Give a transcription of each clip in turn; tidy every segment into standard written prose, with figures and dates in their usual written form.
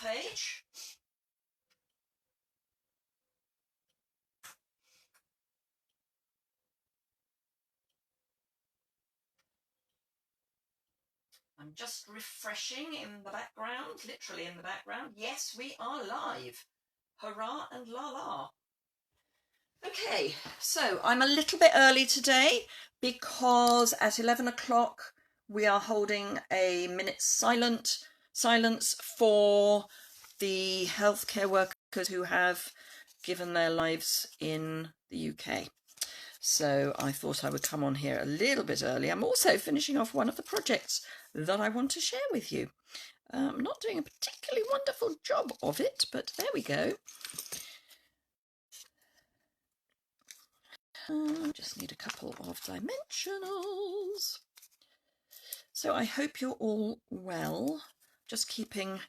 page. I'm just refreshing in the background, literally in the background. Yes, we are live. Hurrah and la la. Okay, so I'm a little bit early today because at 11 o'clock we are holding a minute's silence for the healthcare workers who have given their lives in the UK. So I thought I would come on here a little bit early. I'm also finishing off one of the projects that I want to share with you. I'm not doing a particularly wonderful job of it, but there we go. Just need a couple of dimensionals. So I hope you're all well. Just keeping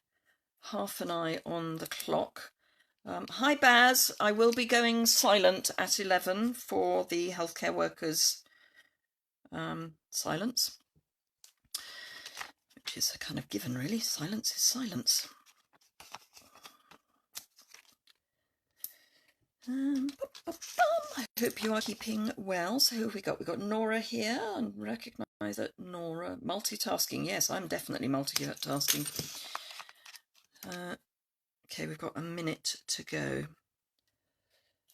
half an eye on the clock. Hi Baz, I will be going silent at 11 for the healthcare workers silence, which is a kind of given really. Silence is silence. I hope you are keeping well. So who have we got? We've got Nora here, and recognise that Nora, multitasking. Yes, I'm definitely multitasking. Okay, we've got a minute to go.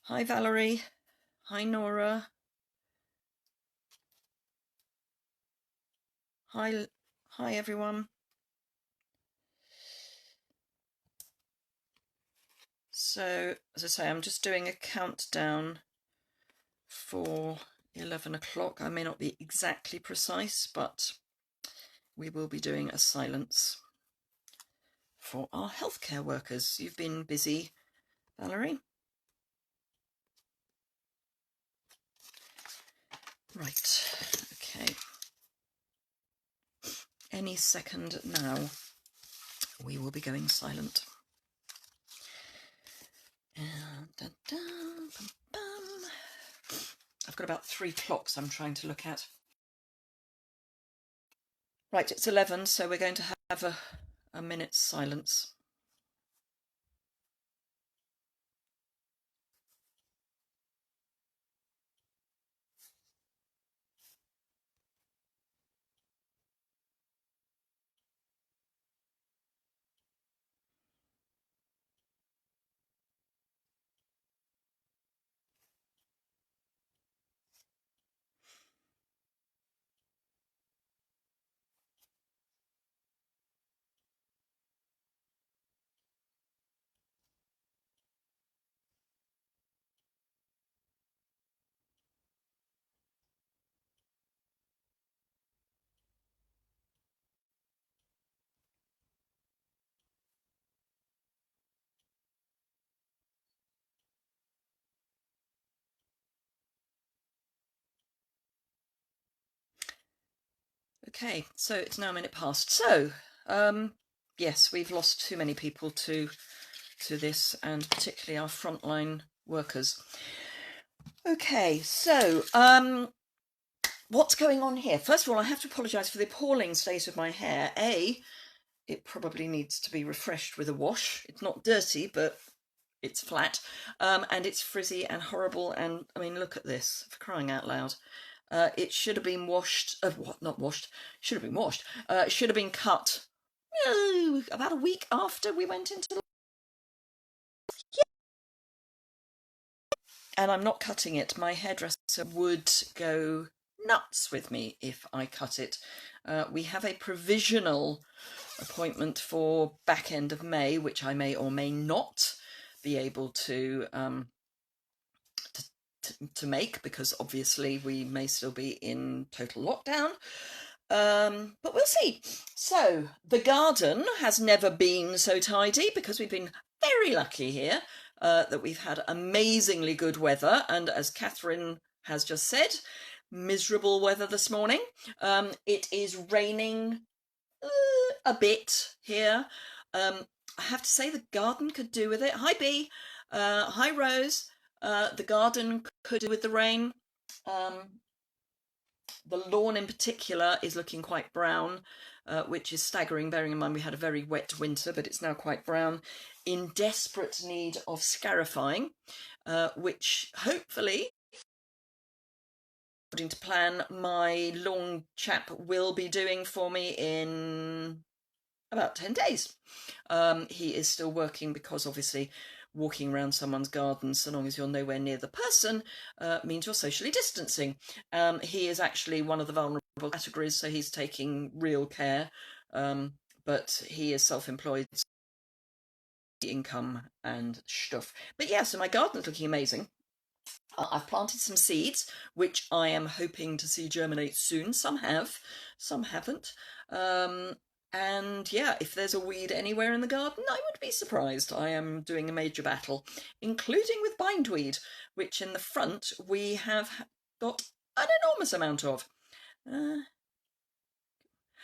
Hi Valerie. Hi Nora. Hi everyone. So, as I say, I'm just doing a countdown for 11 o'clock. I may not be exactly precise, but we will be doing a silence for our healthcare workers. You've been busy, Valerie. Right, okay. Any second now, we will be going silent. I've got about 3 clocks I'm trying to look at. Right, it's 11, so we're going to have a minute's silence. Okay, so it's now a minute past. So, yes, we've lost too many people to this, and particularly our frontline workers. Okay, so what's going on here? First of all, I have to apologise for the appalling state of my hair. It probably needs to be refreshed with a wash. It's not dirty, but it's flat, and it's frizzy and horrible. And I mean, look at this, for crying out loud. It should have been washed, not washed, should have been washed. It should have been cut about a week after we went into. And I'm not cutting it. My hairdresser would go nuts with me if I cut it. We have a provisional appointment for back end of May, which I may or may not be able to make, because obviously we may still be in total lockdown. But we'll see. So the garden has never been so tidy, because we've been very lucky here that we've had amazingly good weather, and as Catherine has just said, miserable weather this morning. It is raining a bit here. I have to say the garden could do with it. Hi Bee. Hi Rose. The garden could do with the rain. The lawn in particular is looking quite brown, which is staggering, bearing in mind we had a very wet winter, but it's now quite brown, in desperate need of scarifying, which hopefully, according to plan, my lawn chap will be doing for me in about 10 days. He is still working because obviously walking around someone's garden so long as you're nowhere near the person means you're socially distancing. He is actually one of the vulnerable categories, so he's taking real care, but he is self-employed, income and stuff. But yeah, so my garden's looking amazing. I've planted some seeds, which I am hoping to see germinate soon. Some have, some haven't. And yeah, if there's a weed anywhere in the garden, I would be surprised. I am doing a major battle, including with bindweed, which in the front we have got an enormous amount of.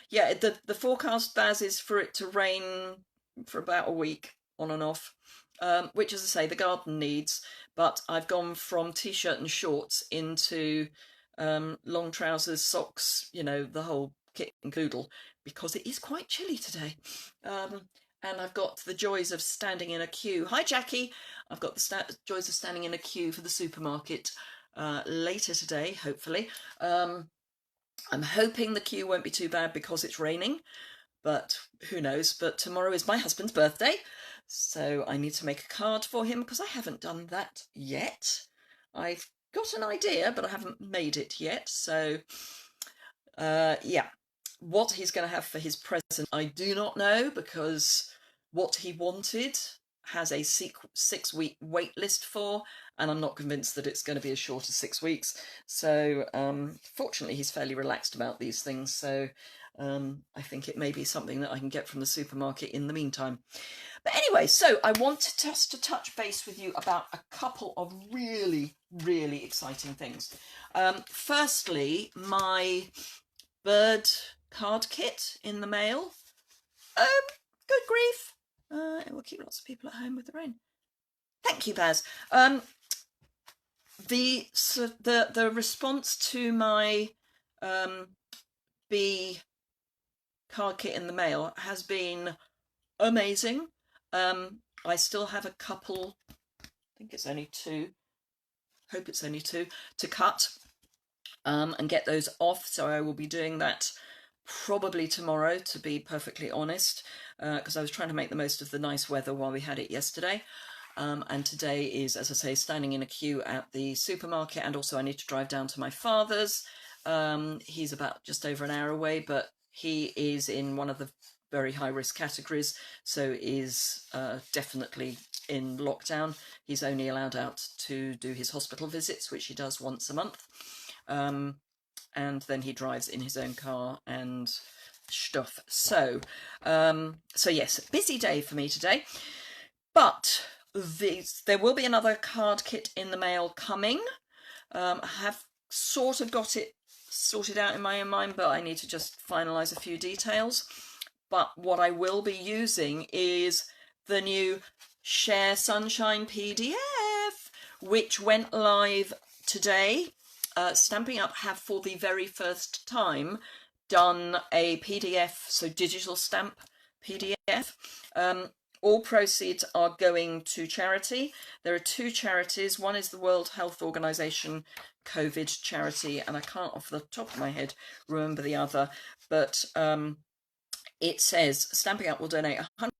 Yeah, the forecast, Baz, is for it to rain for about a week on and off, which, as I say, the garden needs. But I've gone from t-shirt and shorts into long trousers, socks, you know, the whole kit and caboodle, because it is quite chilly today. And I've got the joys of standing in a queue. Hi, Jackie. I've got the joys of standing in a queue for the supermarket later today, hopefully. I'm hoping the queue won't be too bad because it's raining, but who knows. But tomorrow is my husband's birthday, so I need to make a card for him because I haven't done that yet. I've got an idea, but I haven't made it yet. So, yeah, what he's going to have for his present, I do not know, because what he wanted has a 6-week wait list for, and I'm not convinced that it's going to be as short as 6 weeks. So fortunately he's fairly relaxed about these things, so I think it may be something that I can get from the supermarket in the meantime. But anyway, so I wanted just to touch base with you about a couple of really, really exciting things. Firstly, my bird card kit in the mail. Good grief. It will keep lots of people at home with the rain. Thank you, Baz. The response to my bee card kit in the mail has been amazing. I still have a couple, I think it's only two, hope it's only two, to cut and get those off. So I will be doing that probably tomorrow, to be perfectly honest, because I was trying to make the most of the nice weather while we had it yesterday. And today is, as I say, standing in a queue at the supermarket, and also I need to drive down to my father's. He's about just over an hour away, but he is in one of the very high-risk categories, so is definitely in lockdown. He's only allowed out to do his hospital visits, which he does once a month. And then he drives in his own car and stuff. So, so yes, busy day for me today. But there will be another card kit in the mail coming. I have sort of got it sorted out in my own mind, but I need to just finalise a few details. But what I will be using is the new Share Sunshine PDF, which went live today. Stamping Up have for the very first time done a PDF, so digital stamp PDF. All proceeds are going to charity. There are two charities. One is the World Health Organization COVID charity, and I can't off the top of my head remember the other, but it says Stamping Up will donate 100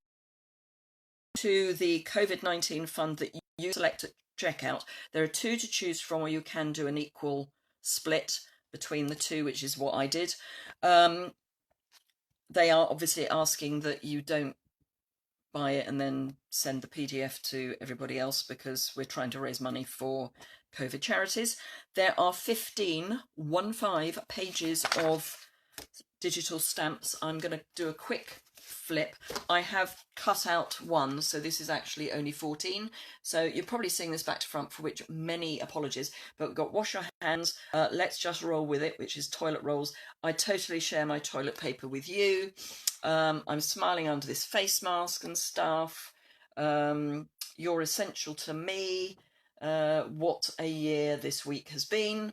to the COVID-19 fund that you select at checkout. There are two to choose from, or you can do an equal split between the two, which is what I did. They are obviously asking that you don't buy it and then send the PDF to everybody else, because we're trying to raise money for COVID charities. There are 15 pages of digital stamps. I'm going to do a quick flip. I have cut out one, so this is actually only 14. So you're probably seeing this back to front, for which many apologies. But we've got Wash Your Hands, Let's Just Roll With It, which is toilet rolls. I totally share my toilet paper with you. I'm smiling under this face mask and stuff. You're essential to me. What a year this week has been.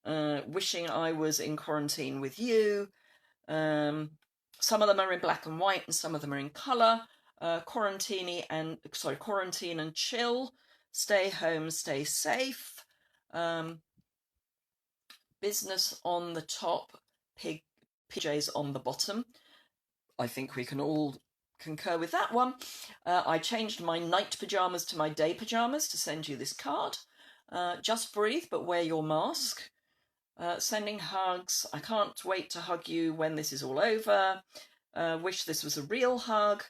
wishing I was in quarantine with you. Some of them are in black and white and some of them are in colour. Quarantine and chill. Stay home, stay safe. Business on the top, PJs on the bottom. I think we can all concur with that one. I changed my night pyjamas to my day pyjamas to send you this card. Just breathe, but wear your mask. Sending hugs. I can't wait to hug you when this is all over. Wish this was a real hug.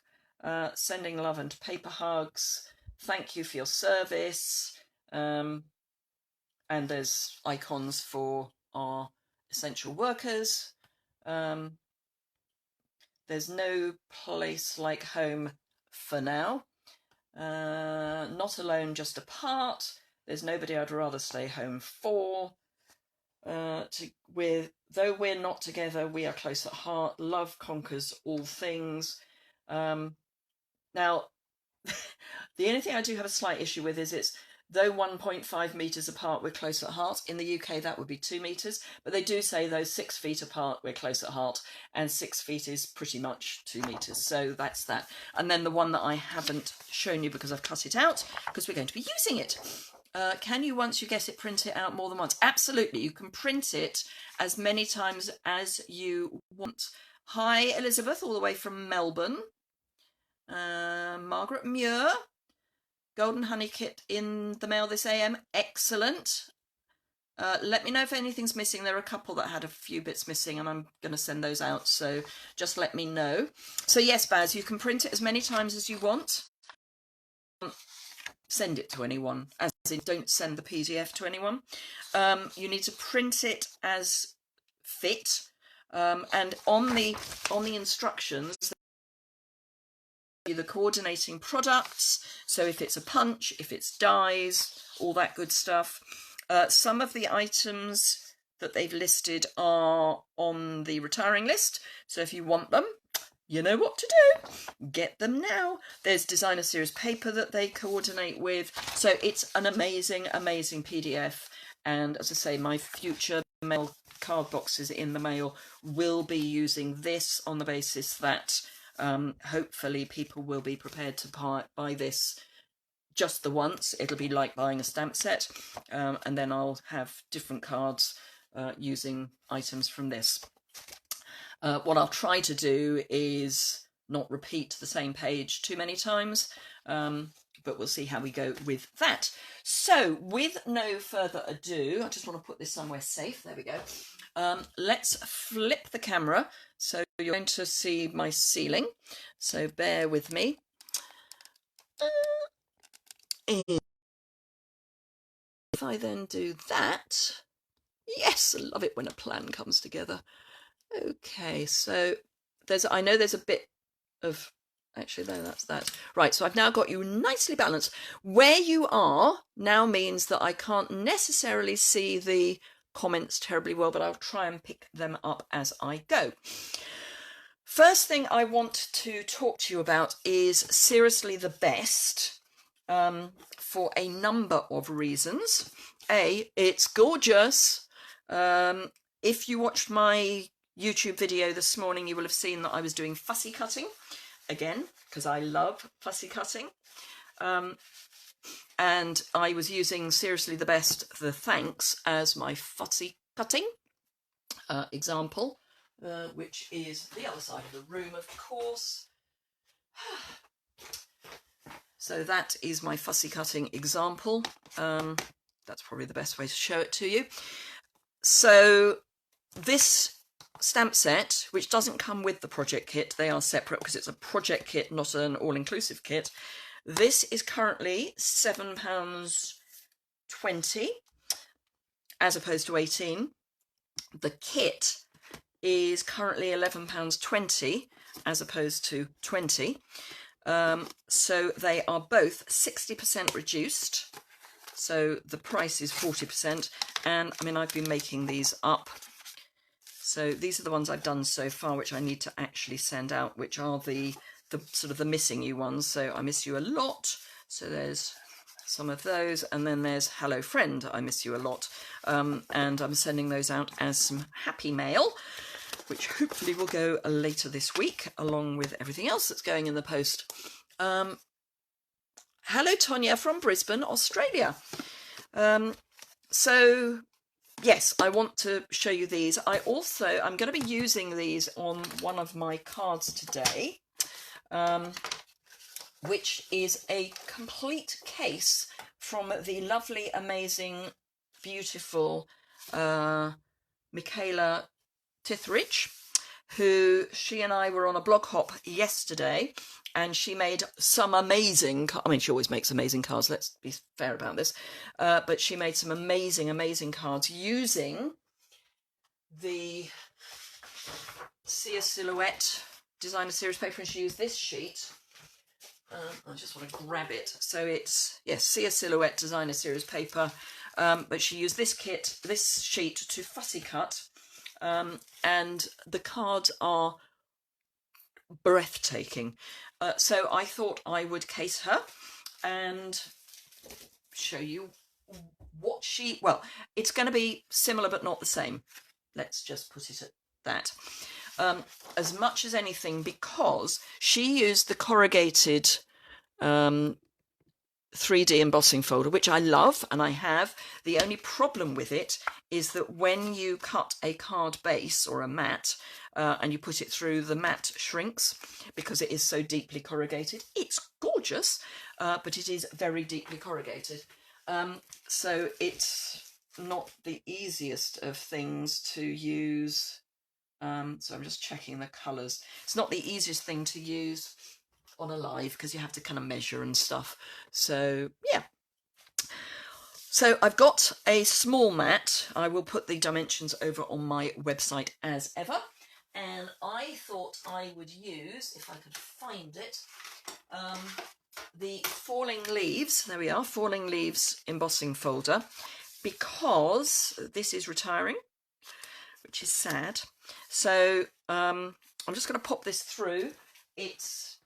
Sending love and paper hugs. Thank you for your service. And there's icons for our essential workers. There's no place like home for now. Not alone, just apart. There's nobody I'd rather stay home for. Though we're not together, we are close at heart. Love conquers all things. Now, the only thing I do have a slight issue with is it's though 1.5 metres apart, we're close at heart. In the UK, that would be 2 metres. But they do say, though, 6 feet apart, we're close at heart. And 6 feet is pretty much 2 metres. So that's that. And then the one that I haven't shown you because I've cut it out, because we're going to be using it. Can you, once you get it, print it out more than once? Absolutely. You can print it as many times as you want. Hi, Elizabeth, all the way from Melbourne. Margaret Muir. Golden Honey Kit in the mail this AM. Excellent. Let me know if anything's missing. There are a couple that had a few bits missing and I'm going to send those out. So just let me know. So yes, Baz, you can print it as many times as you want. Send it to anyone. As in, don't send the PDF to anyone. You need to print it as fit. And on the instructions, the coordinating products, so if it's a punch, if it's dies, all that good stuff. Some of the items that they've listed are on the retiring list, so if you want them, you know what to do. Get them now. There's designer series paper that they coordinate with, so it's an amazing, amazing PDF. And as I say, my future mail card boxes in the mail will be using this on the basis that hopefully people will be prepared to buy this just the once. It'll be like buying a stamp set, and then I'll have different cards using items from this. What I'll try to do is not repeat the same page too many times, but we'll see how we go with that. So with no further ado, I just want to put this somewhere safe. There we go. Let's flip the camera. So you're going to see my ceiling. So bear with me. If I then do that, yes, I love it when a plan comes together. Okay, so I know there's a bit of, actually no, that's that. Right, so I've now got you nicely balanced. Where you are now means that I can't necessarily see the comments terribly well, but I'll try and pick them up as I go. First thing I want to talk to you about is Seriously the Best, for a number of reasons. A, it's gorgeous. If you watched my YouTube video this morning, you will have seen that I was doing fussy cutting again, because I love fussy cutting. And I was using Seriously the Best, the Thanks, as my fussy cutting example, which is the other side of the room, of course. So that is my fussy cutting example. That's probably the best way to show it to you. So this stamp set, which doesn't come with the project kit, they are separate because it's a project kit, not an all-inclusive kit. This is currently £7.20 as opposed to 18. The kit is currently £11.20 as opposed to 20. So they are both 60% reduced. So the price is 40%. And I mean, I've been making these up. So these are the ones I've done so far, which I need to actually send out, which are the sort of the missing you ones. So I miss you a lot. So there's some of those, and then there's Hello Friend, I Miss You a Lot, and I'm sending those out as some happy mail, which hopefully will go later this week, along with everything else that's going in the post. Hello Tonya from Brisbane, Australia. So yes, I want to show you these. I'm going to be using these on one of my cards today, which is a complete case from the lovely, amazing, beautiful Michaela Tithridge, who she and I were on a blog hop yesterday, and she made some amazing, I mean, she always makes amazing cards, let's be fair about this, but she made some amazing, amazing cards using the Sia Silhouette Designer Series paper, and she used this sheet. I just want to grab it. So it's, yes, Sia Silhouette Designer Series paper, but she used this sheet to fussy cut, and the cards are breathtaking. So I thought I would case her and show you what well, it's going to be similar but not the same. Let's just put it at that. As much as anything, because she used the corrugated 3D embossing folder, which I love and I have. The only problem with it is that when you cut a card base or a mat and you put it through, the mat shrinks because it is so deeply corrugated. It's gorgeous, but it is very deeply corrugated. So it's not the easiest of things to use. So I'm just checking the colours. It's not the easiest thing to use on a live because you have to kind of measure and stuff. So yeah. So I've got a small mat. I will put the dimensions over on my website as ever. And I thought I would use, if I could find it, the Falling Leaves. There we are, Falling Leaves embossing folder, because this is retiring, which is sad. So I'm just going to pop this through. It's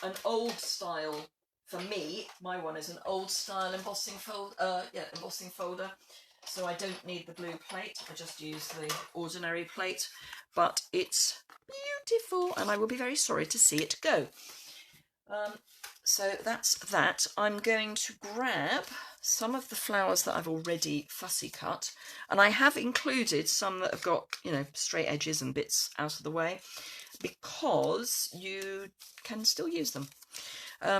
an old style for me. My one is an old style embossing folder. So I don't need the blue plate. I just use the ordinary plate, but it's beautiful, and I will be very sorry to see it go. So that's that. I'm going to grab some of the flowers that I've already fussy cut, and I have included some that have got, you know, straight edges and bits out of the way, because you can still use them.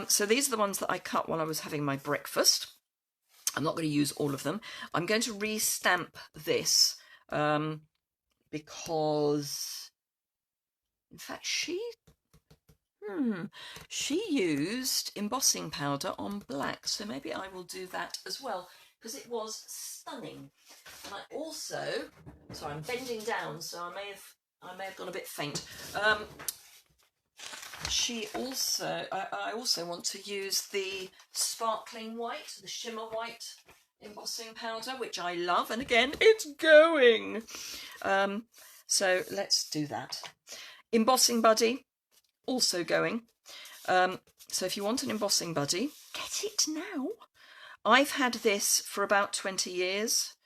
So these are the ones that I cut while I was having my breakfast. I'm not going to use all of them. I'm going to re-stamp this because, in fact, she used embossing powder on black, so maybe I will do that as well, because it was stunning. And I also, sorry, I'm bending down, so I may have gone a bit faint. I also want to use the sparkling white, the shimmer white embossing powder, which I love, and again, it's going. So let's do that. Embossing Buddy, also going. So if you want an embossing buddy, get it now. I've had this for about 20 years.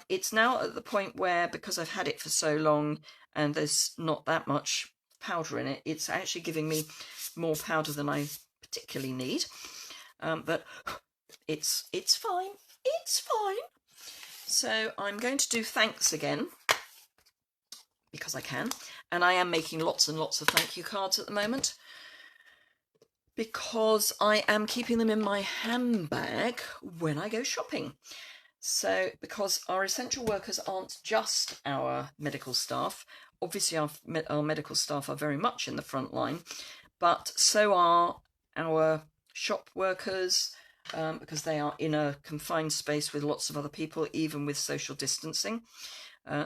It's now at the point where, because I've had it for so long and there's not that much powder in it, it's actually giving me more powder than I particularly need. But it's fine. It's fine. So I'm going to do thanks again, because I can, and I am making lots and lots of thank you cards at the moment, because I am keeping them in my handbag when I go shopping. So, because our essential workers aren't just our medical staff, obviously our medical staff are very much in the front line, but so are our shop workers, because they are in a confined space with lots of other people, even with social distancing.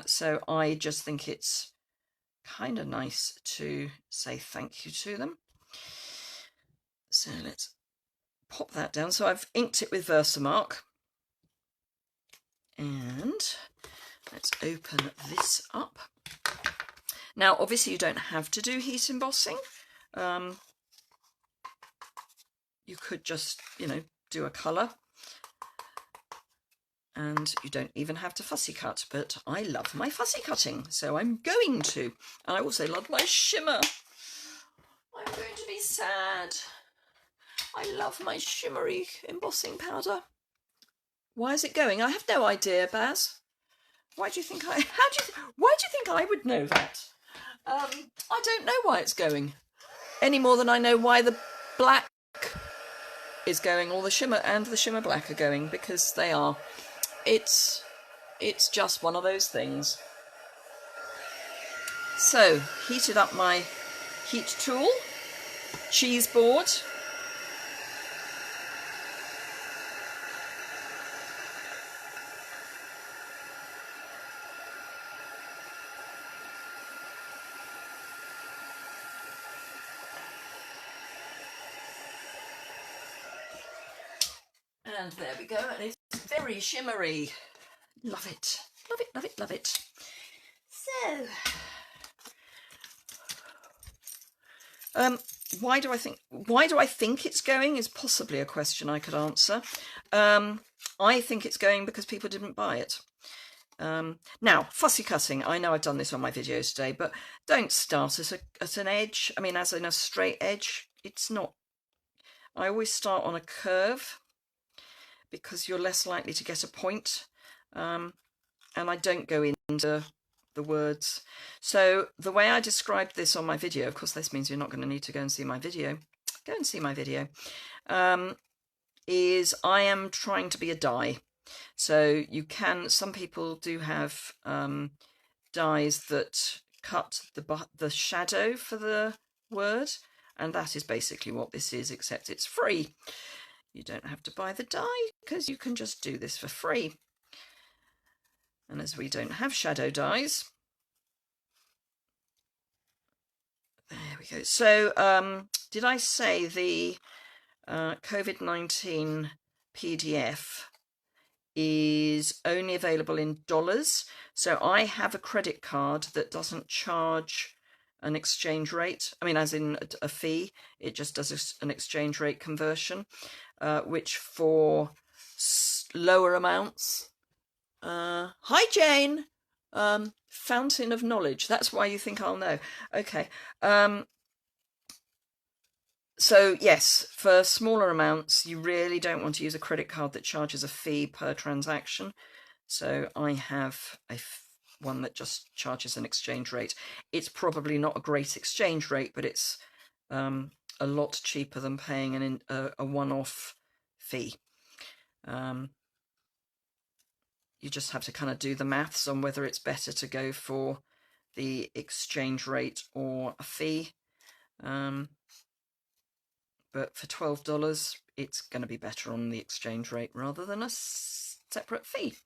So I just think it's kind of nice to say thank you to them. So let's pop that down. So I've inked it with Versamark. And let's open this up. Now, obviously, you don't have to do heat embossing. You could just, you know, do a colour. And you don't even have to fussy cut, but I love my fussy cutting, so I'm going to. And I also love my shimmer. I'm going to be sad. I love my shimmery embossing powder. Why is it going? I have no idea, Baz. Why do you think why do you think I would know that? I don't know why it's going. Any more than I know why the black is going, or the shimmer and the shimmer black are going, because they are. It's just one of those things. So, heated up my heat tool, cheese board. And there we go, and it's very shimmery. Love it, love it, love it, love it. So, why do I think it's going is possibly a question I could answer. I think it's going because people didn't buy it. Now, fussy cutting, I know I've done this on my videos today, but don't start at an edge. I mean, as in a straight edge, it's not. I always start on a curve because you're less likely to get a point. And I don't go into the words. So the way I described this on my video, of course this means you're not going to need to go and see my video. Go and see my video. Is I am trying to be a die. So you can, some people do have dies that cut the shadow for the word, and that is basically what this is, except it's free. You don't have to buy the die because you can just do this for free. And as we don't have shadow dies, there we go. So did I say the COVID-19 PDF is only available in dollars? So I have a credit card that doesn't charge an exchange rate. I mean, as in a fee. It just does an exchange rate conversion, which for lower amounts. Hi, Jane. Fountain of knowledge. That's why you think I'll know. Okay. So yes, for smaller amounts, you really don't want to use a credit card that charges a fee per transaction. So I have one that just charges an exchange rate. It's probably not a great exchange rate, but it's a lot cheaper than paying a one-off fee. You just have to kind of do the maths on whether it's better to go for the exchange rate or a fee. But for $12, it's going to be better on the exchange rate rather than a separate fee.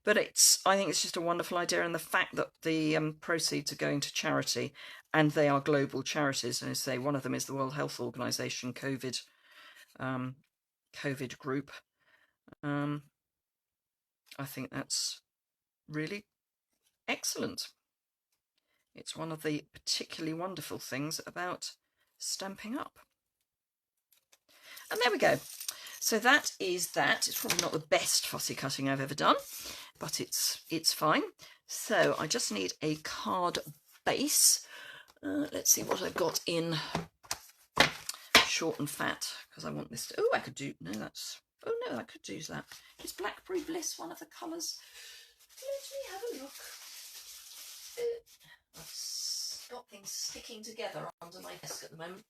But I think it's just a wonderful idea, and the fact that the proceeds are going to charity, and they are global charities, and I say one of them is the World Health Organization COVID group. I think that's really excellent. It's one of the particularly wonderful things about Stampin' Up. And there we go. So that is that. It's probably not the best fussy cutting I've ever done, but it's fine. So I just need a card base. Let's see what I've got in short and fat, because I want this to, oh, I could do, no, that's, oh no, I could use that. Is Blackberry Bliss one of the colours? Let me have a look. I've got things sticking together under my desk at the moment.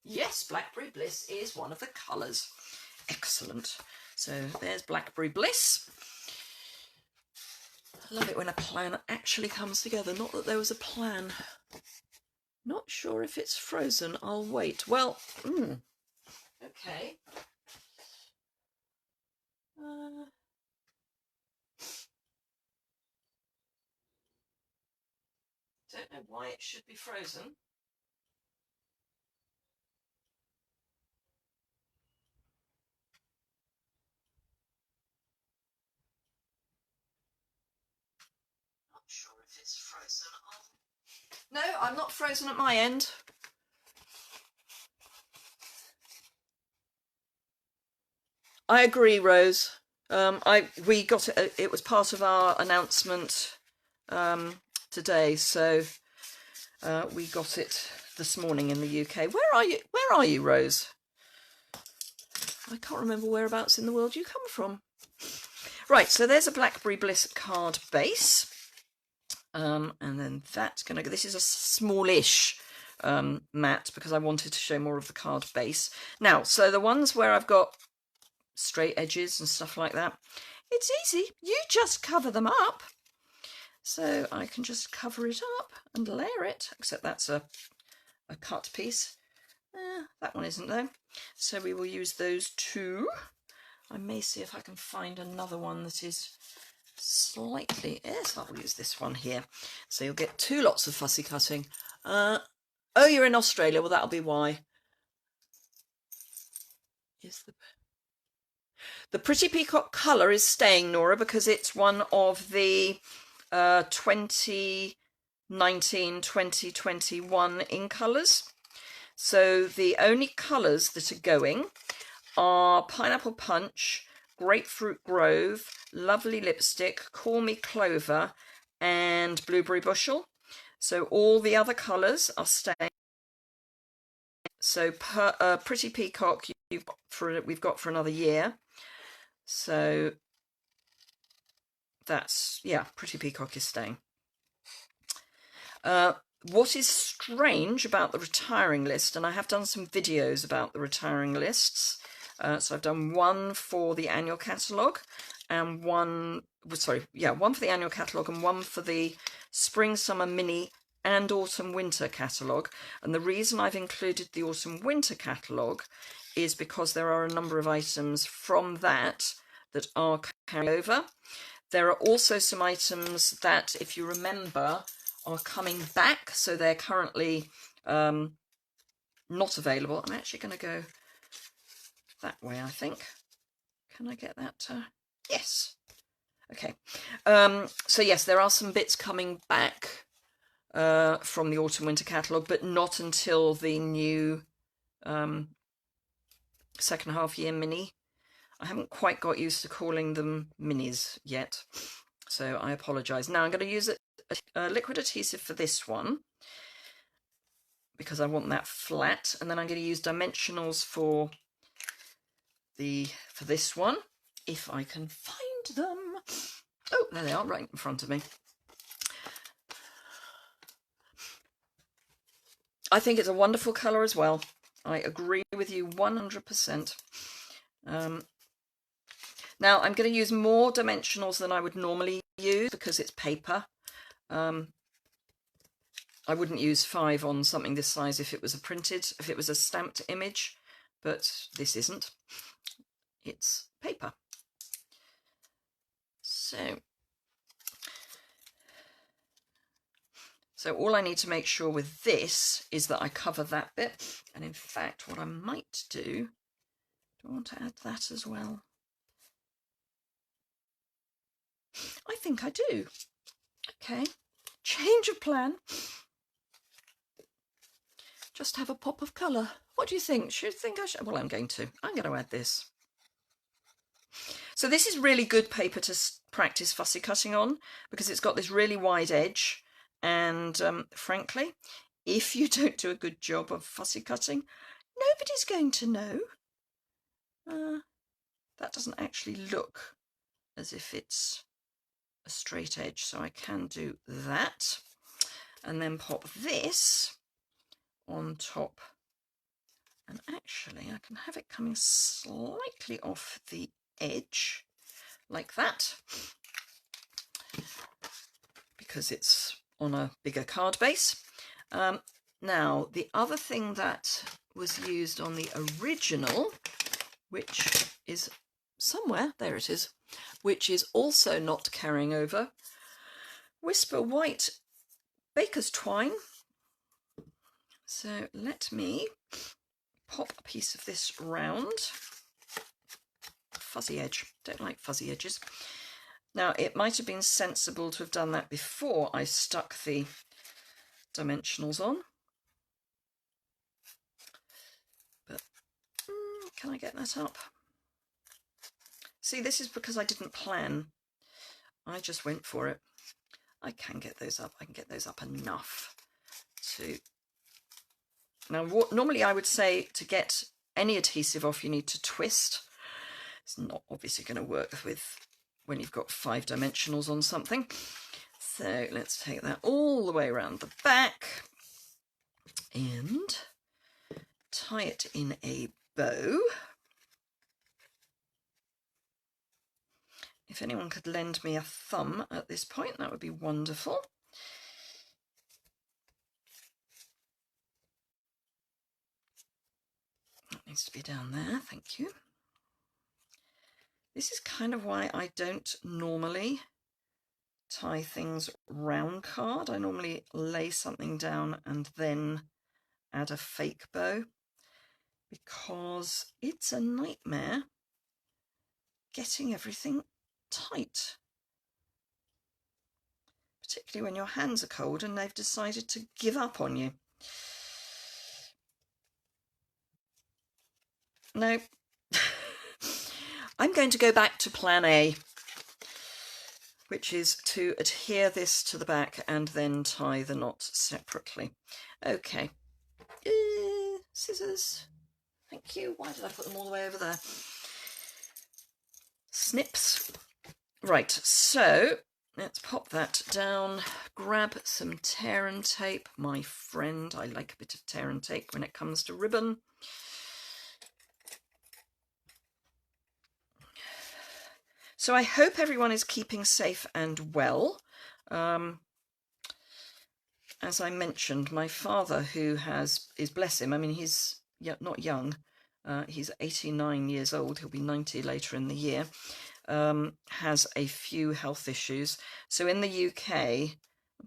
Yes, Blackberry Bliss is one of the colours. Excellent. So there's Blackberry Bliss. I love it when a plan actually comes together. Not that there was a plan. Not sure if it's frozen. I'll wait. Well, okay. Don't know why it should be frozen. Not sure if it's frozen. No, I'm not frozen at my end. I agree, Rose. We got it. It was part of our announcement today, so we got it this morning in the UK. Where are you? Where are you, Rose? I can't remember whereabouts in the world you come from. Right, so there's a Blackberry Bliss card base, and then that's gonna go. This is a smallish mat because I wanted to show more of the card base. Now, so the ones where I've got straight edges and stuff like that, it's easy. You just cover them up. So I can just cover it up and layer it, except that's a cut piece. That one isn't though. So we will use those two. I may see if I can find another one that is slightly, yes, I will use this one here. So you'll get two lots of fussy cutting. Oh, you're in Australia. Well, that'll be why. Is the Pretty Peacock colour is staying, Nora, because it's one of the 2019-2021 in colours. So the only colours that are going are Pineapple Punch, Grapefruit Grove, Lovely Lipstick, Call Me Clover, and Blueberry Bushel. So all the other colours are staying. So Pretty Peacock we've got for another year. So that's, yeah, Pretty Peacock is staying. What is strange about the retiring list, and I have done some videos about the retiring lists. So I've done one for the annual catalogue and one for the annual catalogue and one for the spring, summer, mini and autumn, winter catalogue. And the reason I've included the autumn, winter catalogue is because there are a number of items from that are carried over. There are also some items that, if you remember, are coming back. So they're currently not available. I'm actually going to go that way, I think. Can I get that? Yes. Okay. So yes, there are some bits coming back from the autumn winter catalogue, but not until the new second half year mini. I haven't quite got used to calling them minis yet, so I apologise. Now I'm going to use a liquid adhesive for this one because I want that flat, and then I'm going to use dimensionals for this one, if I can find them. Oh, there they are, right in front of me. I think it's a wonderful colour as well. I agree with you 100%. Now I'm going to use more dimensionals than I would normally use because it's paper. I wouldn't use 5 on something this size if it was a stamped image, but this isn't. It's paper. So all I need to make sure with this is that I cover that bit. And in fact, what I might do I want to add that as well? I think I do. Okay, change of plan. Just have a pop of colour. What do you think? Should think I should? Well, I'm going to add this. So this is really good paper to practice fussy cutting on because it's got this really wide edge, and frankly, if you don't do a good job of fussy cutting, nobody's going to know. That doesn't actually look as if it's a straight edge, so I can do that and then pop this on top, and actually I can have it coming slightly off the edge like that because it's on a bigger card base. Now the other thing that was used on the original, which is somewhere, there it is, which is also not carrying over, Whisper White Baker's Twine. So let me pop a piece of this round. Fuzzy edge, don't like fuzzy edges. Now it might have been sensible to have done that before I stuck the dimensionals on, but can I get that up? See, this is because I didn't plan. I just went for it. I can get those up. I can get those up enough to... Now, what normally I would say to get any adhesive off, you need to twist. It's not obviously going to work with when you've got 5 dimensionals on something. So let's take that all the way around the back and tie it in a bow. If anyone could lend me a thumb at this point, that would be wonderful. That needs to be down there, thank you. This is kind of why I don't normally tie things round card. I normally lay something down and then add a fake bow, because it's a nightmare getting everything tight, particularly when your hands are cold and they've decided to give up on you. No, I'm going to go back to plan A, which is to adhere this to the back and then tie the knots separately. Okay, scissors, thank you. Why did I put them all the way over there? Snips. Right, so let's pop that down, grab some tear and tape. My friend, I like a bit of tear and tape when it comes to ribbon. So I hope everyone is keeping safe and well. As I mentioned, my father, who is bless him, I mean, he's not young, he's 89 years old, he'll be 90 later in the year, has a few health issues. So in the UK, 1,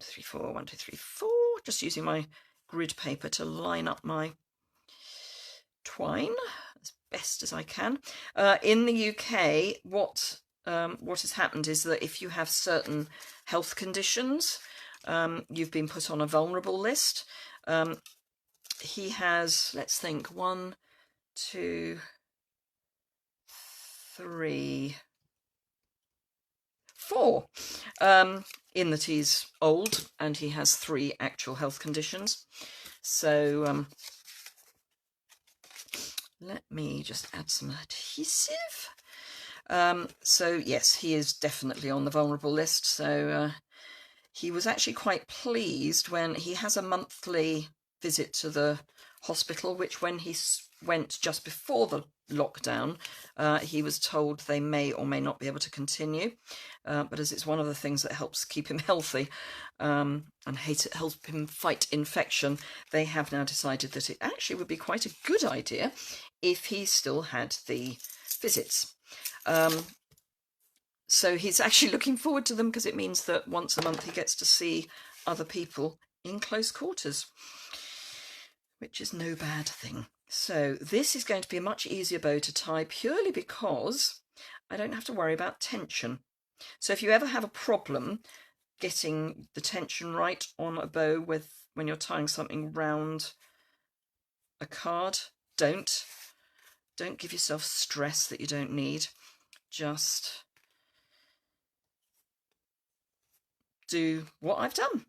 2, 3, 4, 1, 2, 3, 4, just using my grid paper to line up my twine as best as I can. In the UK, what has happened is that if you have certain health conditions, you've been put on a vulnerable list. He has, let's think, 1, 2, 3, 4, in that he's old and he has 3 actual health conditions. So let me just add some adhesive. So yes, he is definitely on the vulnerable list. So he was actually quite pleased when he has a monthly visit to the hospital, which when he went just before the lockdown, he was told they may or may not be able to continue. But as it's one of the things that helps keep him healthy and help him fight infection, they have now decided that it actually would be quite a good idea if he still had the visits. So he's actually looking forward to them, because it means that once a month he gets to see other people in close quarters, which is no bad thing. So this is going to be a much easier bow to tie, purely because I don't have to worry about tension. So if you ever have a problem getting the tension right on a bow when you're tying something round a card, don't give yourself stress that you don't need. Just do what I've done.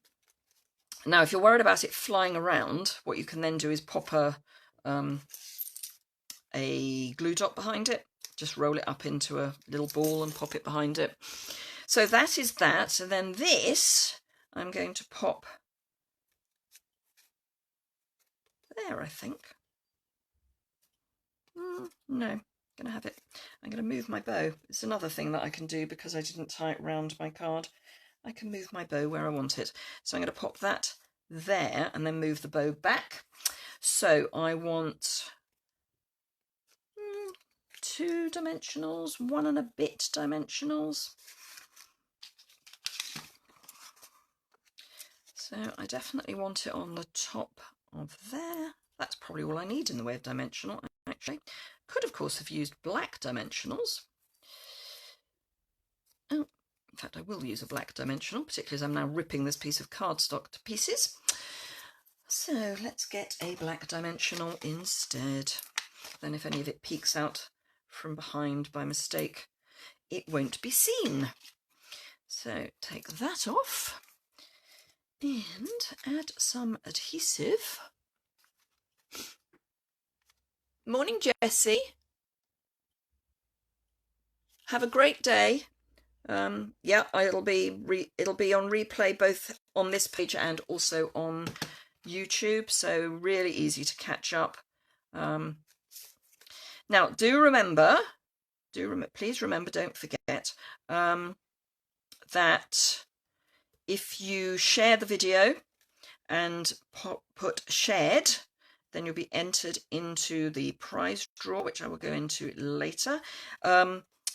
Now, if you're worried about it flying around, what you can then do is pop a glue dot behind it. Just roll it up into a little ball and pop it behind it. So that is that. And then this, I'm going to pop there, I think. No, I'm going to have it. I'm going to move my bow. It's another thing that I can do because I didn't tie it round my card. I can move my bow where I want it. So I'm going to pop that there and then move the bow back. So I want 2 dimensionals, 1 and a bit dimensionals. So I definitely want it on the top of there. That's probably all I need in the way of dimensional, actually. Could, of course, have used black dimensionals. Oh, in fact, I will use a black dimensional, particularly as I'm now ripping this piece of cardstock to pieces. So let's get a black dimensional instead. Then if any of it peeks out from behind by mistake, it won't be seen. So take that off and add some adhesive. Morning, Jessie. Have a great day. Yeah, it'll be on replay both on this page and also on YouTube, so really easy to catch up. Now, please remember, don't forget that if you share the video and put shared, then you'll be entered into the prize draw, which I will go into later.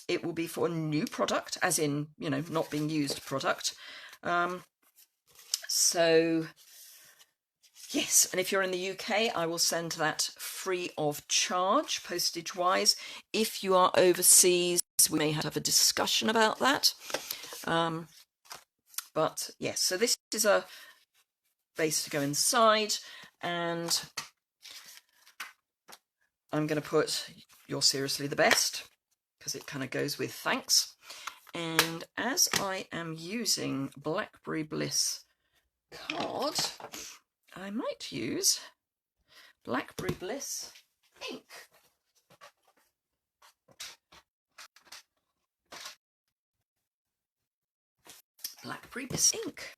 It will be for a new product, as in, you know, not being used product. So yes, and if you're in the UK, I will send that free of charge, postage wise. If you are overseas, we may have a discussion about that. But yes, so this is a base to go inside, and I'm going to put "You're seriously the best," because it kind of goes with thanks. And as I am using Blackberry Bliss card, I might use Blackberry Bliss ink. Blackberry Bliss ink.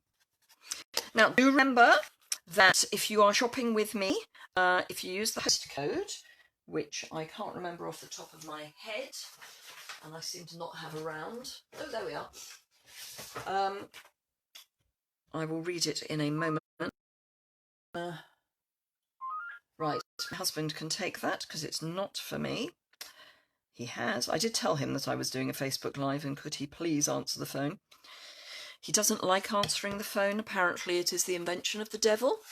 Now, do remember that if you are shopping with me, if you use the host code, which I can't remember off the top of my head, and I seem to not have around. Oh, there we are. I will read it in a moment. Right, my husband can take that because it's not for me. He has. I did tell him that I was doing a Facebook Live and could he please answer the phone. He doesn't like answering the phone. Apparently it is the invention of the devil.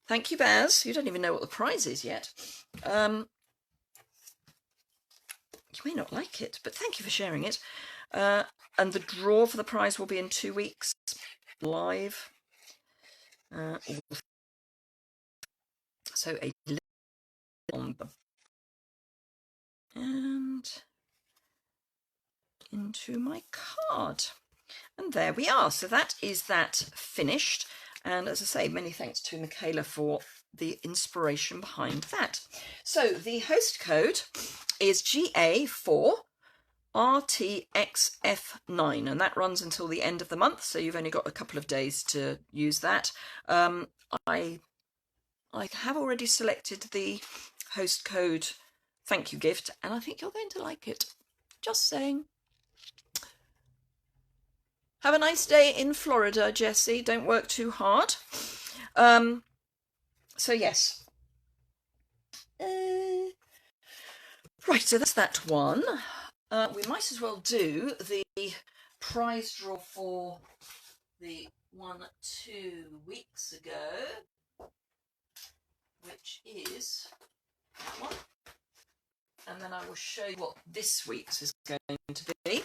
Thank you, Baz. You don't even know what the prize is yet. You may not like it, but thank you for sharing it. And the draw for the prize will be in 2 weeks, live. So a little on them. And into my card. And there we are. So that is that finished. And as I say, many thanks to Michaela for the inspiration behind that. So the host code is GA4RTXF9, and that runs until the end of the month. So you've only got a couple of days to use that. I have already selected the host code thank you gift, and I think you're going to like it. Just saying. Have a nice day in Florida, Jessie. Don't work too hard. So yes. Right, so that's that one. We might as well do the prize draw for the 2 weeks ago, which is that one. And then I will show you what this week's is going to be.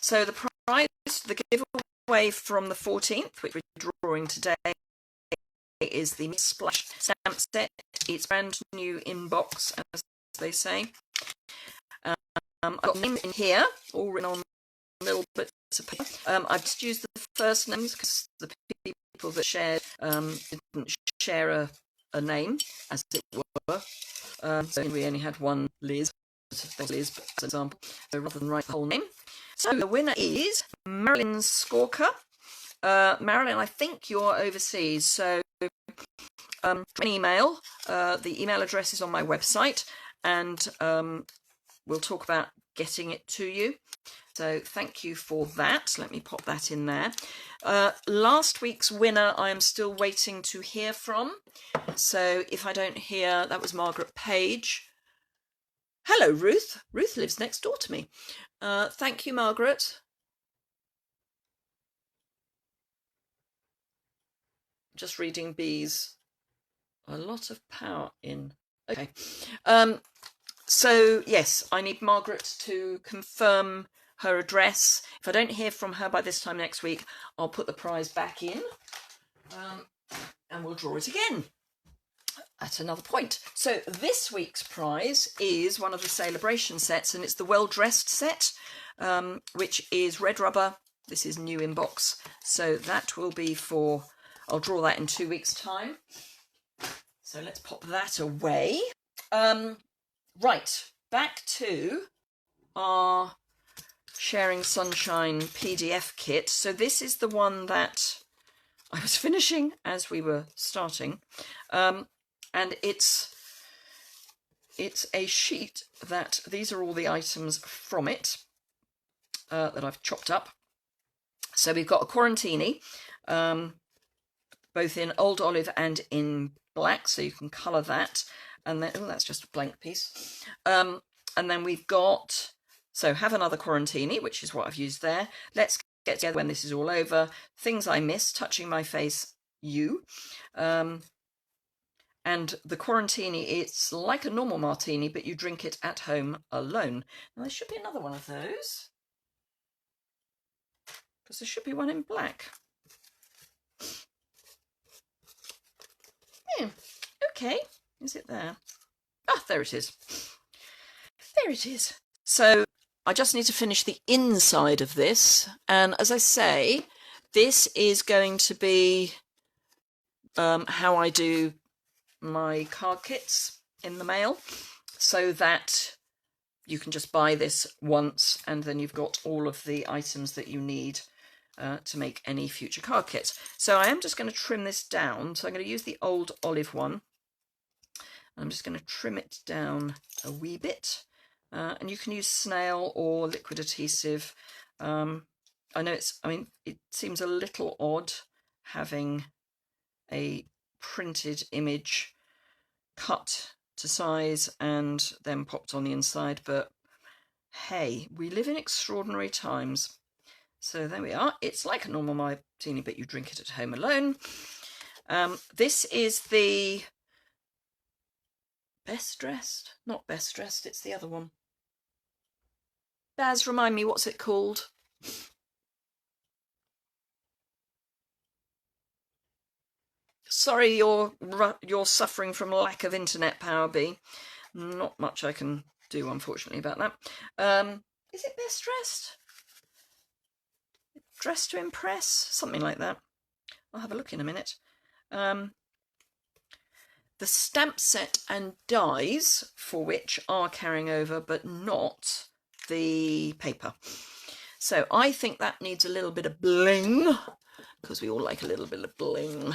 So the prize, the giveaway from the 14th, which we're drawing today, is the Splash stamp set. It's brand new in box, as they say. I've got names in here, all written on little bits of paper. I've just used the first names because the people that shared didn't share a name, as it were. So we only had one Liz. Liz, for example, so rather than write the whole name. So the winner is Marilyn Skorka. Marilyn, I think you're overseas, so an email. The email address is on my website, and we'll talk about getting it to you. So thank you for that. Let me pop that in there. Last week's winner I am still waiting to hear from. So if I don't hear, that was Margaret Page. Hello, Ruth. Ruth lives next door to me. Thank you, Margaret. Just reading B's. A lot of power in. Okay. So, yes, I need Margaret to confirm her address. If I don't hear from her by this time next week, I'll put the prize back in and we'll draw it again. at another point. So this week's prize is one of the Celebration sets, and it's the Well Dressed set, which is red rubber. This is new in box, so that will be for, I'll draw that in 2 weeks' time. So let's pop that away. Right, back to our Sharing Sunshine PDF kit. So this is the one that I was finishing as we were starting, and it's a sheet that these are all the items from it that I've chopped up. So we've got a Quarantini, both in Old Olive and in black, so you can colour that. And then, oh, that's just a blank piece. And then we've got, so Have Another Quarantini, which is what I've used there. Let's Get Together When This Is All Over. Things I Miss, Touching My Face, You. And the Quarantini, it's like a normal martini, but you drink it at home alone. Now there should be another one of those, because there should be one in black. Yeah, okay. Is it there? Ah, there it is. There it is. So I just need to finish the inside of this. And as I say, this is going to be how I do my card kits in the mail, so that you can just buy this once and then you've got all of the items that you need to make any future card kits. So I am just going to trim this down. So I'm going to use the Old Olive one. I'm just going to trim it down a wee bit. And you can use snail or liquid adhesive. I know it seems a little odd having a printed image cut to size and then popped on the inside, but hey, we live in extraordinary times. So there we are. It's like a normal martini, but you drink it at home alone. This is the Best Dressed? Not Best Dressed, it's the other one. Baz, remind me, what's it called? Sorry, you're suffering from lack of internet power, B. Not much I can do, unfortunately, about that. Is it Best Dressed? Dressed to Impress? Something like that. I'll have a look in a minute. The stamp set and dies for which are carrying over, but not the paper. So I think that needs a little bit of bling, because we all like a little bit of bling.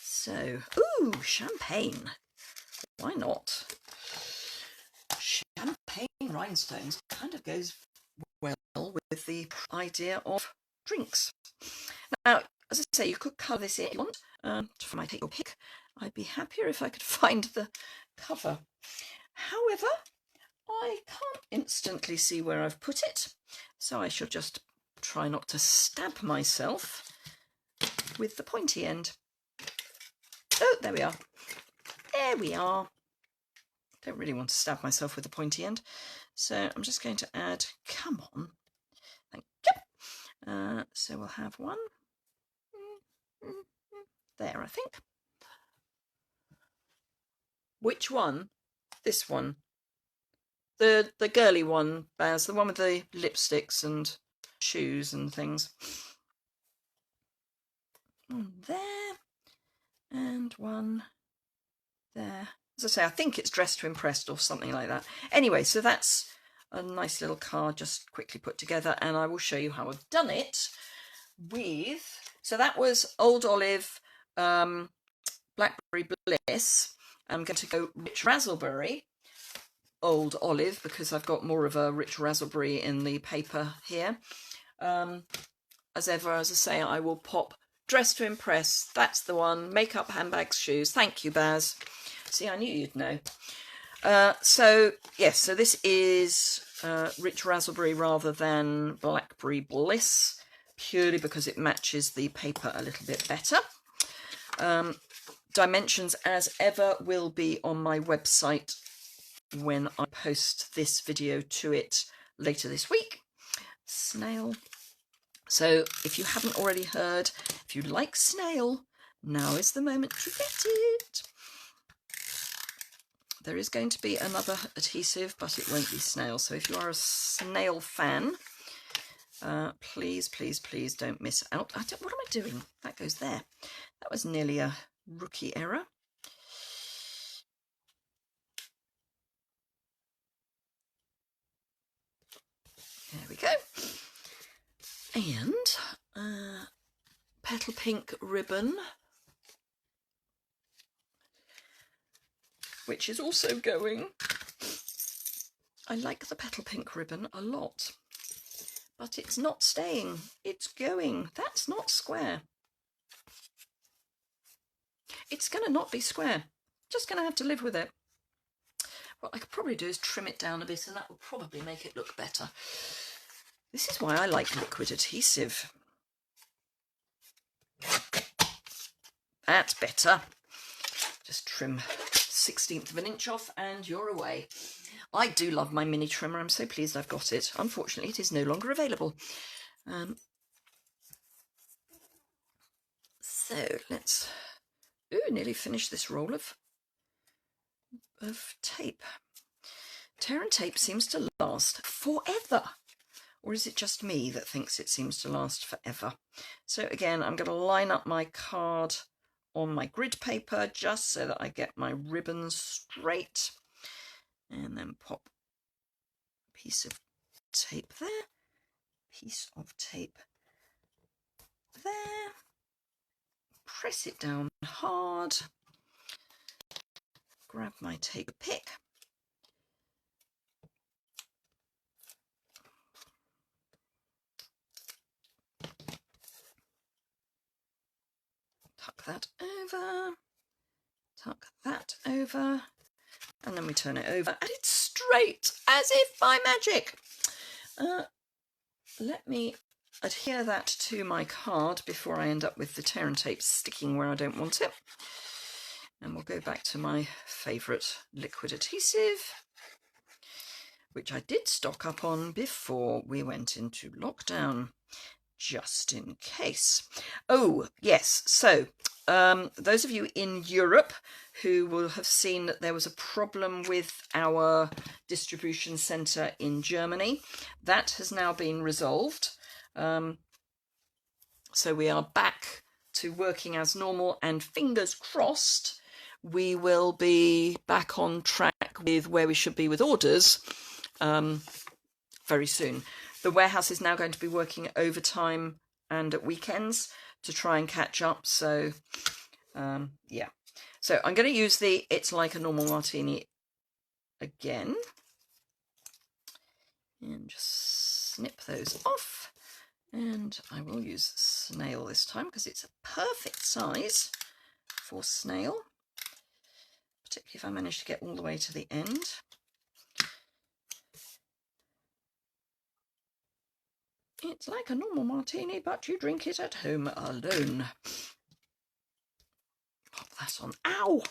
So, ooh, champagne. Why not? Champagne rhinestones kind of goes well with the idea of drinks. Now, as I say, you could colour this in if you want. If I might take your pick, I'd be happier if I could find the cover. However, I can't instantly see where I've put it, so I shall just try not to stab myself with the pointy end. Oh, there we are. There we are. Don't really want to stab myself with the pointy end, so I'm just going to add, come on, thank you. So we'll have one there, I think. Which one? This one. The girly one, Baz, the one with the lipsticks and shoes and things. One there, and one there. As I say, I think it's Dressed to Impress or something like that. Anyway, so that's a nice little card just quickly put together, and I will show you how I've done it with, so that was Old Olive, Blackberry Bliss. I'm going to go Rich Razzleberry, Old Olive, because I've got more of a rich raspberry in the paper here. As ever, as I say, I will pop Dressed to Impress. That's the one. Makeup, handbags, shoes. Thank you, Baz. See, I knew you'd know. So, yes, so this is Rich Raspberry rather than Blackberry Bliss, purely because it matches the paper a little bit better. Dimensions, as ever, will be on my website when I post this video to it later this week. Snail. So if you haven't already heard, if you like snail Now is the moment to get it. There is going to be another adhesive, but it won't be snail. So if you are a snail fan, please, please, please don't miss out. What am I doing? That goes there. That was nearly a rookie error. There we go. And petal pink ribbon, which is also going. I like the petal pink ribbon a lot, but it's not staying, it's going. That's not square. It's going to not be square. Just going to have to live with it. What I could probably do is trim it down a bit, and that will probably make it look better. This is why I like liquid adhesive. That's better. Just trim 1/16 of an inch off and you're away. I do love my mini trimmer. I'm so pleased I've got it. Unfortunately, it is no longer available. So let's nearly finish this roll of tape. Tear and tape seems to last forever. Or is it just me that thinks it seems to last forever? So again, I'm going to line up my card on my grid paper just so that I get my ribbons straight, and then pop a piece of tape there, piece of tape there, press it down hard, grab my tape pick, tuck that over, tuck that over, and then we turn it over and it's straight as if by magic. Let me adhere that to my card before I end up with the tear and tape sticking where I don't want it. And we'll go back to my favourite liquid adhesive, which I did stock up on before we went into lockdown, just in case. Oh, yes, so those of you in Europe who will have seen that there was a problem with our distribution centre in Germany, that has now been resolved. So we are back to working as normal, and fingers crossed we will be back on track with where we should be with orders very soon. The warehouse is now going to be working overtime and at weekends to try and catch up. So yeah, so I'm going to use the It's Like a Normal Martini again and just snip those off, and I will use snail this time because it's a perfect size for snail, particularly if I manage to get all the way to the end. It's like a normal martini, but you drink it at home alone. Pop that on. Ow!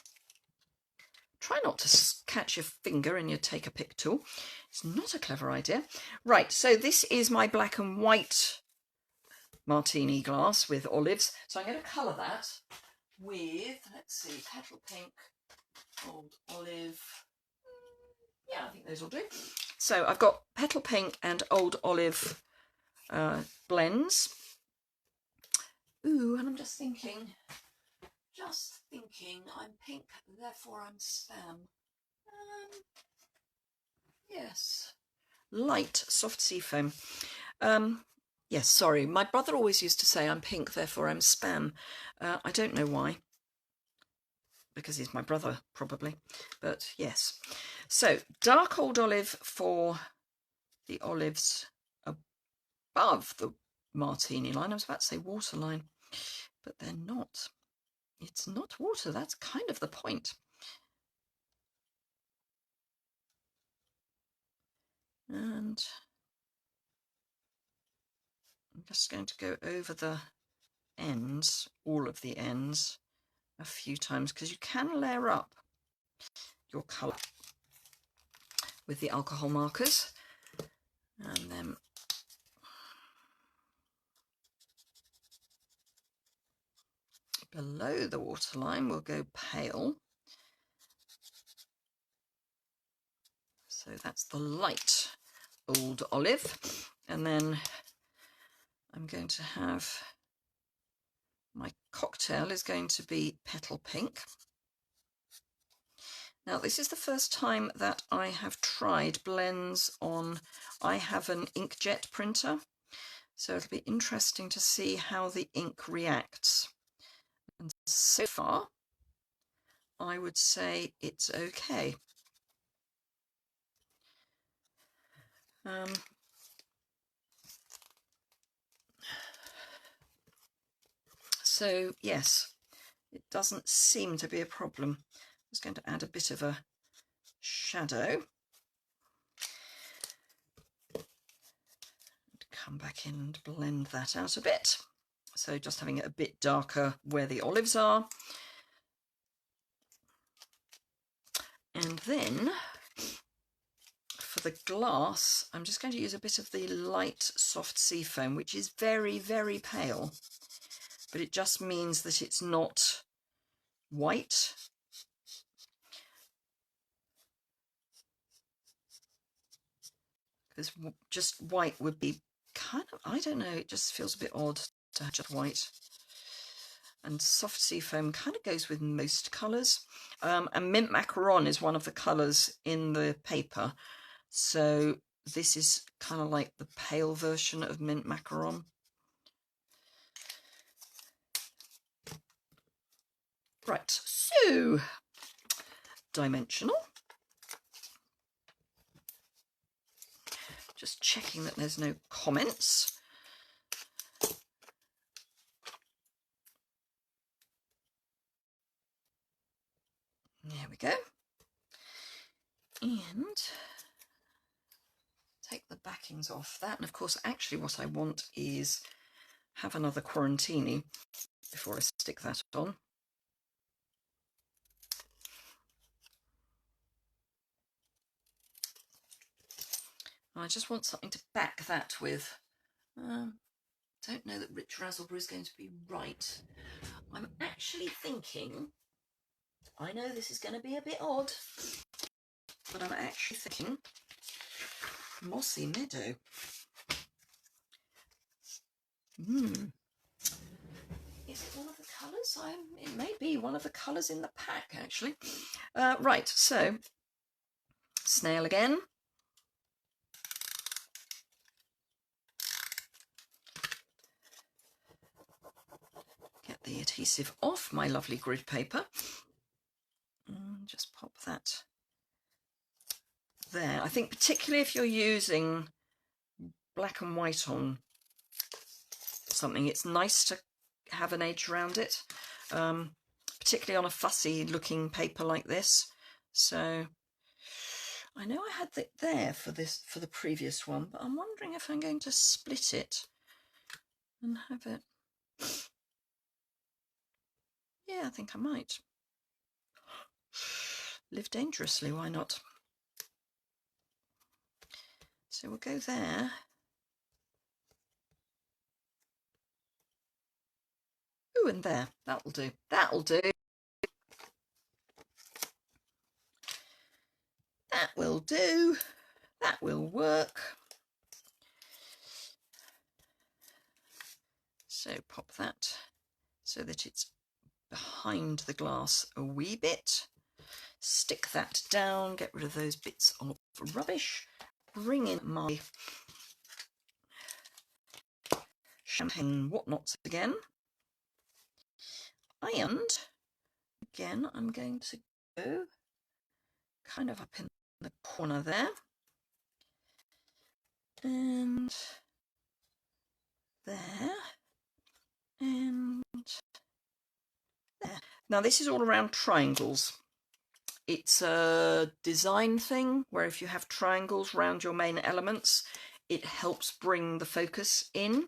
Try not to catch your finger in your take-a-pick tool. It's not a clever idea. Right, so this is my black and white martini glass with olives. So I'm going to colour that with, let's see, petal pink, old olive. Yeah, I think those will do. So I've got petal pink and old olive blends. Ooh, and I'm just thinking, I'm pink, therefore I'm spam. Yes, light soft sea foam. Yes, sorry, my brother always used to say I'm pink, therefore I'm spam. I don't know why, because he's my brother probably, but yes. So dark old olive for the olives above the martini line. I was about to say water line, but they're not. It's not water, that's kind of the point. And I'm just going to go over the ends, all of the ends, a few times, because you can layer up your colour with the alcohol markers. And then below the waterline we'll go pale. So that's the light old olive. And then I'm going to have, my cocktail is going to be petal pink. Now this is the first time that I have tried blends on, I have an inkjet printer, so it'll be interesting to see how the ink reacts. And so far, I would say it's okay. So yes, it doesn't seem to be a problem. I'm just going to add a bit of a shadow. And come back in and blend that out a bit. So just having it a bit darker where the olives are. And then for the glass, I'm just going to use a bit of the light soft sea foam, which is very, very pale, but it just means that it's not white. Because just white would be kind of, I don't know, it just feels a bit odd to have just white. And soft sea foam kind of goes with most colours. And mint macaron is one of the colours in the paper. So this is kind of like the pale version of mint macaron. Right, so dimensional. Just checking that there's no comments. There we go. And take the backings off that. And of course, actually what I want is have another quarantini before I stick that on. I just want something to back that with. Don't know that Rich Razzleberry is going to be right. I'm actually thinking, I know this is going to be a bit odd, but I'm actually thinking Mossy Meadow. Is it one of the colours? It may be one of the colours in the pack, actually. Right, so snail again. Get the adhesive off my lovely grid paper. And just pop that there. I think particularly if you're using black and white on something, it's nice to have an edge around it, particularly on a fussy looking paper like this. So I know I had it there for the previous one, but I'm wondering if I'm going to split it and have it. Yeah, I think I might. Live dangerously, why not? So we'll go there. Ooh, and there. That'll do. That'll do. That will do. That will work. So pop that so that it's behind the glass a wee bit. Stick that down, get rid of those bits of rubbish. Bring in my champagne whatnots again. And again, I'm going to go kind of up in the corner there. And there. And there. Now this is all around triangles. It's a design thing where if you have triangles around your main elements, it helps bring the focus in.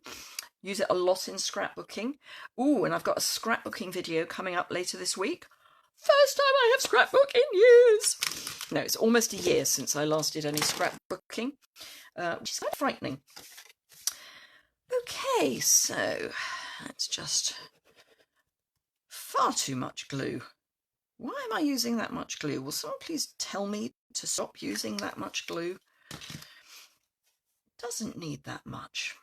Use it a lot in scrapbooking. Ooh, and I've got a scrapbooking video coming up later this week. First time I have scrapbooked in years. No, it's almost a year since I last did any scrapbooking, which is kind of frightening. Okay, so let's just Far too much glue. Why am I using that much glue? Will someone please tell me to stop using that much glue? Doesn't need that much.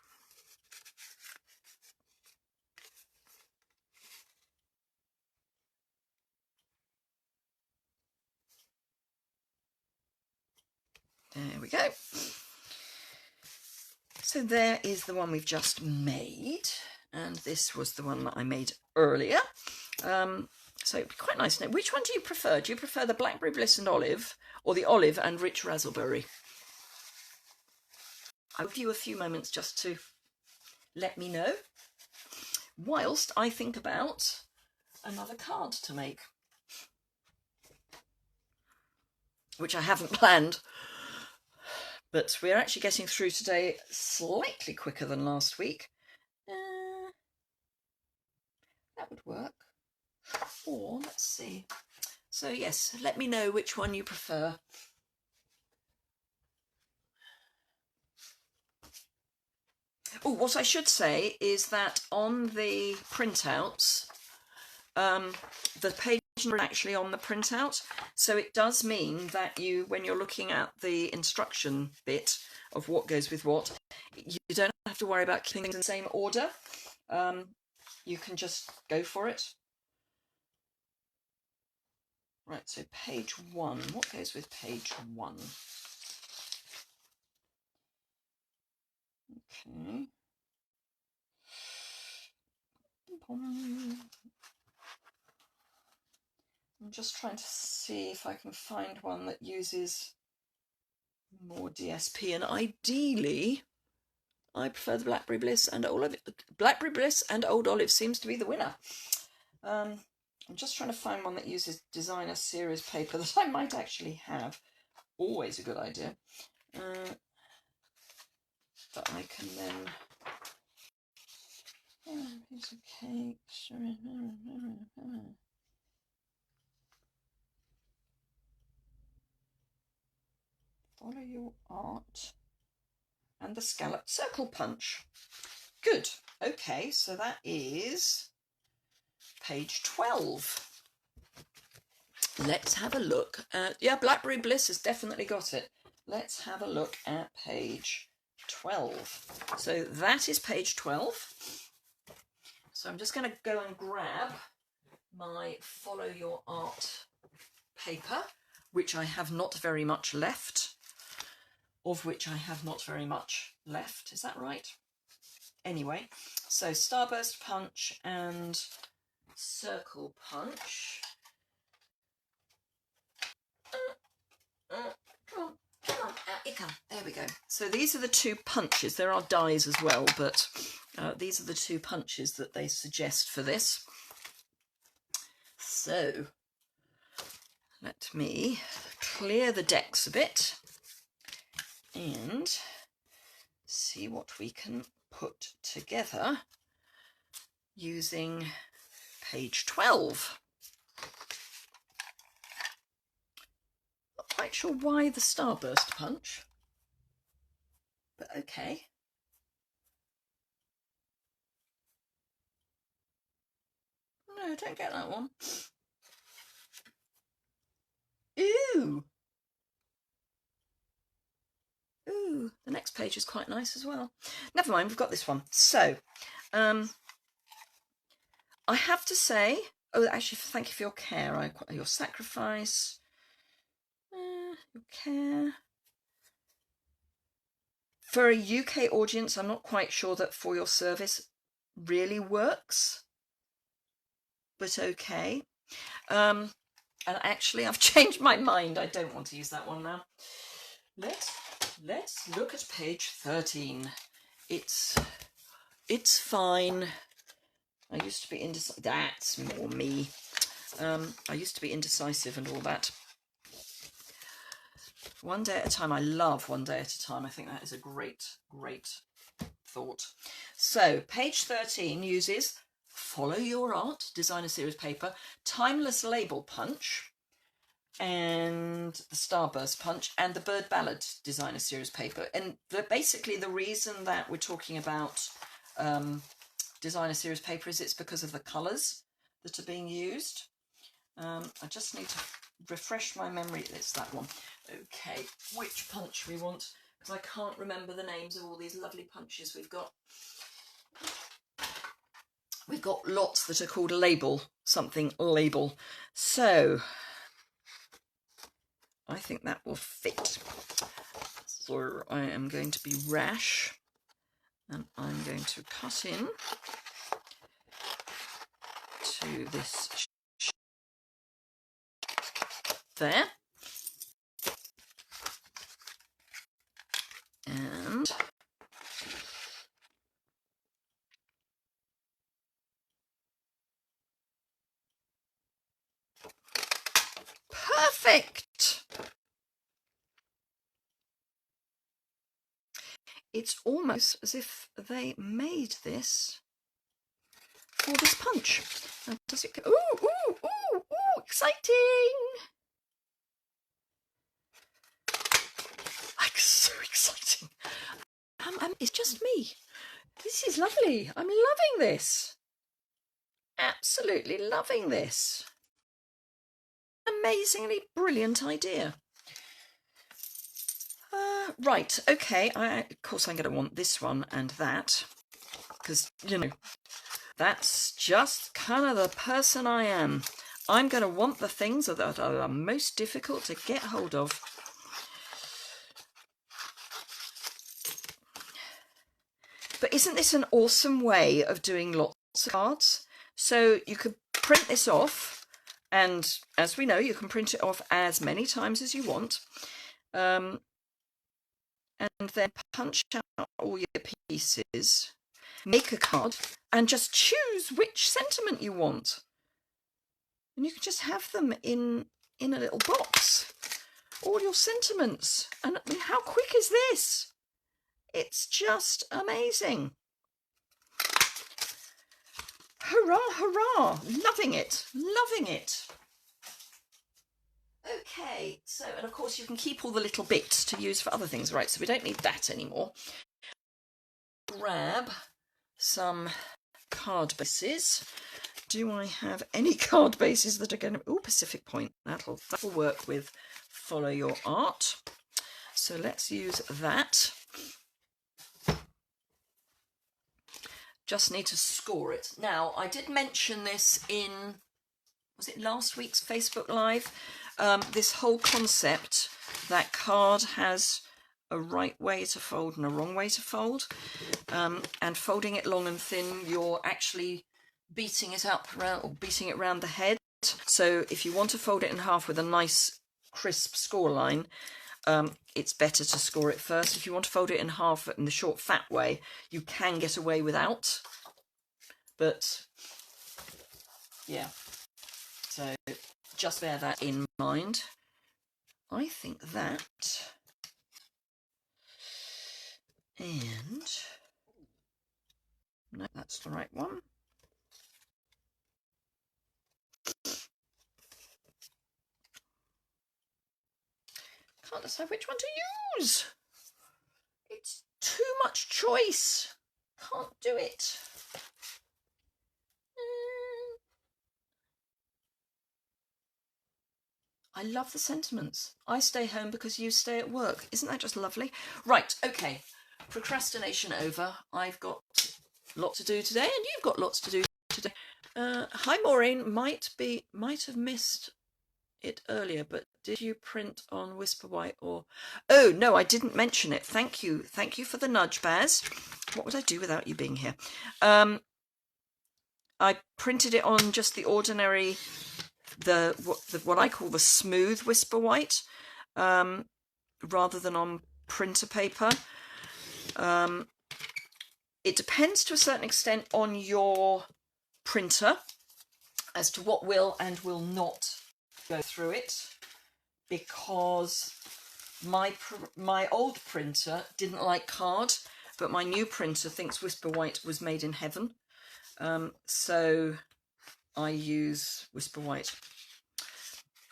There we go. So there is the one we've just made, and this was the one that I made earlier. So it'd be quite nice. Now, which one do you prefer? Do you prefer the Blackberry Bliss and Olive, or the Olive and Rich Razzleberry? I'll give you a few moments just to let me know, whilst I think about another card to make, which I haven't planned. But we're actually getting through today slightly quicker than last week. That would work. Or, let's see. So yes, let me know which one you prefer. Oh, what I should say is that on the printouts, the page number is actually on the printout, so it does mean that you, when you're looking at the instruction bit of what goes with what, you don't have to worry about keeping things in the same order. You can just go for it. Right, so page 1. What goes with page 1? Okay. I'm just trying to see if I can find one that uses more DSP, and ideally I prefer the Blackberry Bliss and Old Olive. Blackberry Bliss and Old Olive seems to be the winner. I'm just trying to find one that uses designer series paper that I might actually have. Always a good idea. That I can then... piece of cake. Follow your art. And the scallop circle punch. Good. Okay, so that is page 12. Let's have a look at... Yeah, Blackberry Bliss has definitely got it. Let's have a look at page 12. So that is page 12. So I'm just going to go and grab my Follow Your Art paper, which I have not very much left. Of which I have not very much left. Is that right? Anyway, so Starburst Punch and Circle Punch. Come on, out you come. There we go. So these are the two punches. There are dies as well, but these are the two punches that they suggest for this. So let me clear the decks a bit and see what we can put together using page 12. Not quite sure why the Starburst Punch, but okay. No, I don't get that one. Ooh! Ooh, the next page is quite nice as well. Never mind, we've got this one. So, I have to say, oh, actually, thank you for your care, your sacrifice, your care. For a UK audience, I'm not quite sure that for your service really works, but okay. And actually, I've changed my mind. I don't want to use that one now. Let's look at page 13. It's fine. I used to be indecisive. That's more me. I used to be indecisive and all that. One day at a time. I love one day at a time. I think that is a great thought. So page 13 uses Follow Your Art, designer series paper, Timeless Label Punch, and the Starburst Punch, and the Bird Ballad designer series paper. And basically the reason that we're talking about designer series paper is it's because of the colours. that are being used. I just need to refresh my memory. It's that one. Okay, which punch we want, because I can't remember the names of all these lovely punches we've got. We've got lots that are called label, something label. So I think that will fit. So I am going to be rash, and I'm going to cut in to this there, and perfect. It's almost as if they made this for this punch. Now, does it go? Ooh, ooh, ooh, ooh, exciting! Like, so exciting. It's just me. This is lovely. I'm loving this. Absolutely loving this. Amazingly brilliant idea. Right, okay, of course I'm going to want this one and that, because, you know, that's just kind of the person I am. I'm going to want the things that are most difficult to get hold of. But isn't this an awesome way of doing lots of cards? So you could print this off, and as we know, you can print it off as many times as you want. And then punch out all your pieces, make a card, and just choose which sentiment you want. And you can just have them in a little box, all your sentiments. And I mean, how quick is this? It's just amazing. Hurrah, hurrah. Loving it, loving it. Okay, so, and of course you can keep all the little bits to use for other things, right? So we don't need that anymore. Grab some card bases. Do I have any card bases that are going to... Oh, Pacific Point. That'll work with Follow Your Art. So let's use that. Just need to score it. Now, I did mention this in... was it last week's Facebook Live? This whole concept that card has a right way to fold and a wrong way to fold, and folding it long and thin, you're actually beating it up around, or beating it around the head. So if you want to fold it in half with a nice crisp score line, it's better to score it first. If you want to fold it in half in the short fat way, you can get away without, but yeah, so just bear that in mind. I think that, and no, that's the right one. Can't decide which one to use. It's too much choice. Can't do it. I love the sentiments. I stay home because you stay at work. Isn't that just lovely? Right, okay. Procrastination over. I've got lots to do today, and you've got lots to do today. Hi, Maureen. Might have missed it earlier, but did you print on Whisper White or... Oh, no, I didn't mention it. Thank you. Thank you for the nudge, Baz. What would I do without you being here? I printed it on just the ordinary... what I call the smooth Whisper White, rather than on printer paper. It depends to a certain extent on your printer as to what will and will not go through it, because my old printer didn't like card, but my new printer thinks Whisper White was made in heaven, so I use Whisper White.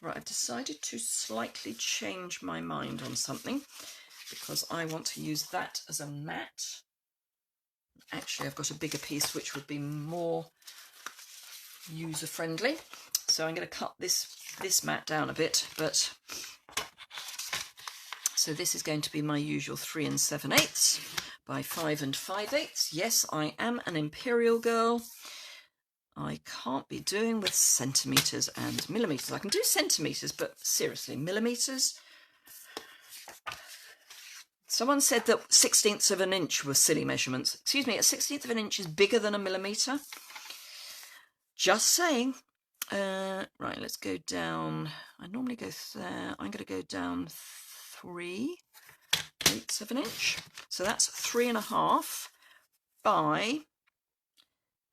Right, I've decided to slightly change my mind on something because I want to use that as a mat. Actually, I've got a bigger piece which would be more user-friendly. So I'm going to cut this mat down a bit, but so this is going to be my usual 3 7/8 by 5 5/8. Yes, I am an imperial girl. I can't be doing with centimetres and millimetres. I can do centimetres, but seriously, millimetres? Someone said that 1/16 of an inch were silly measurements. Excuse me, a 1/16 of an inch is bigger than a millimetre. Just saying. Right, let's go down. I normally go there. I'm going to go down 3/8 of an inch. So that's 3 1/2 by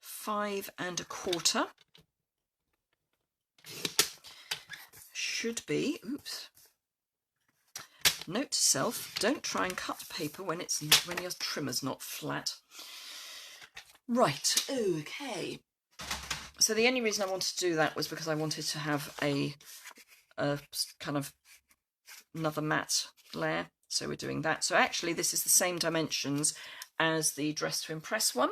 5 1/4. Should be, oops. Note to self, don't try and cut paper when your trimmer's not flat. Right, okay. So the only reason I wanted to do that was because I wanted to have a kind of another matte layer. So we're doing that. So actually this is the same dimensions as the Dress to Impress one.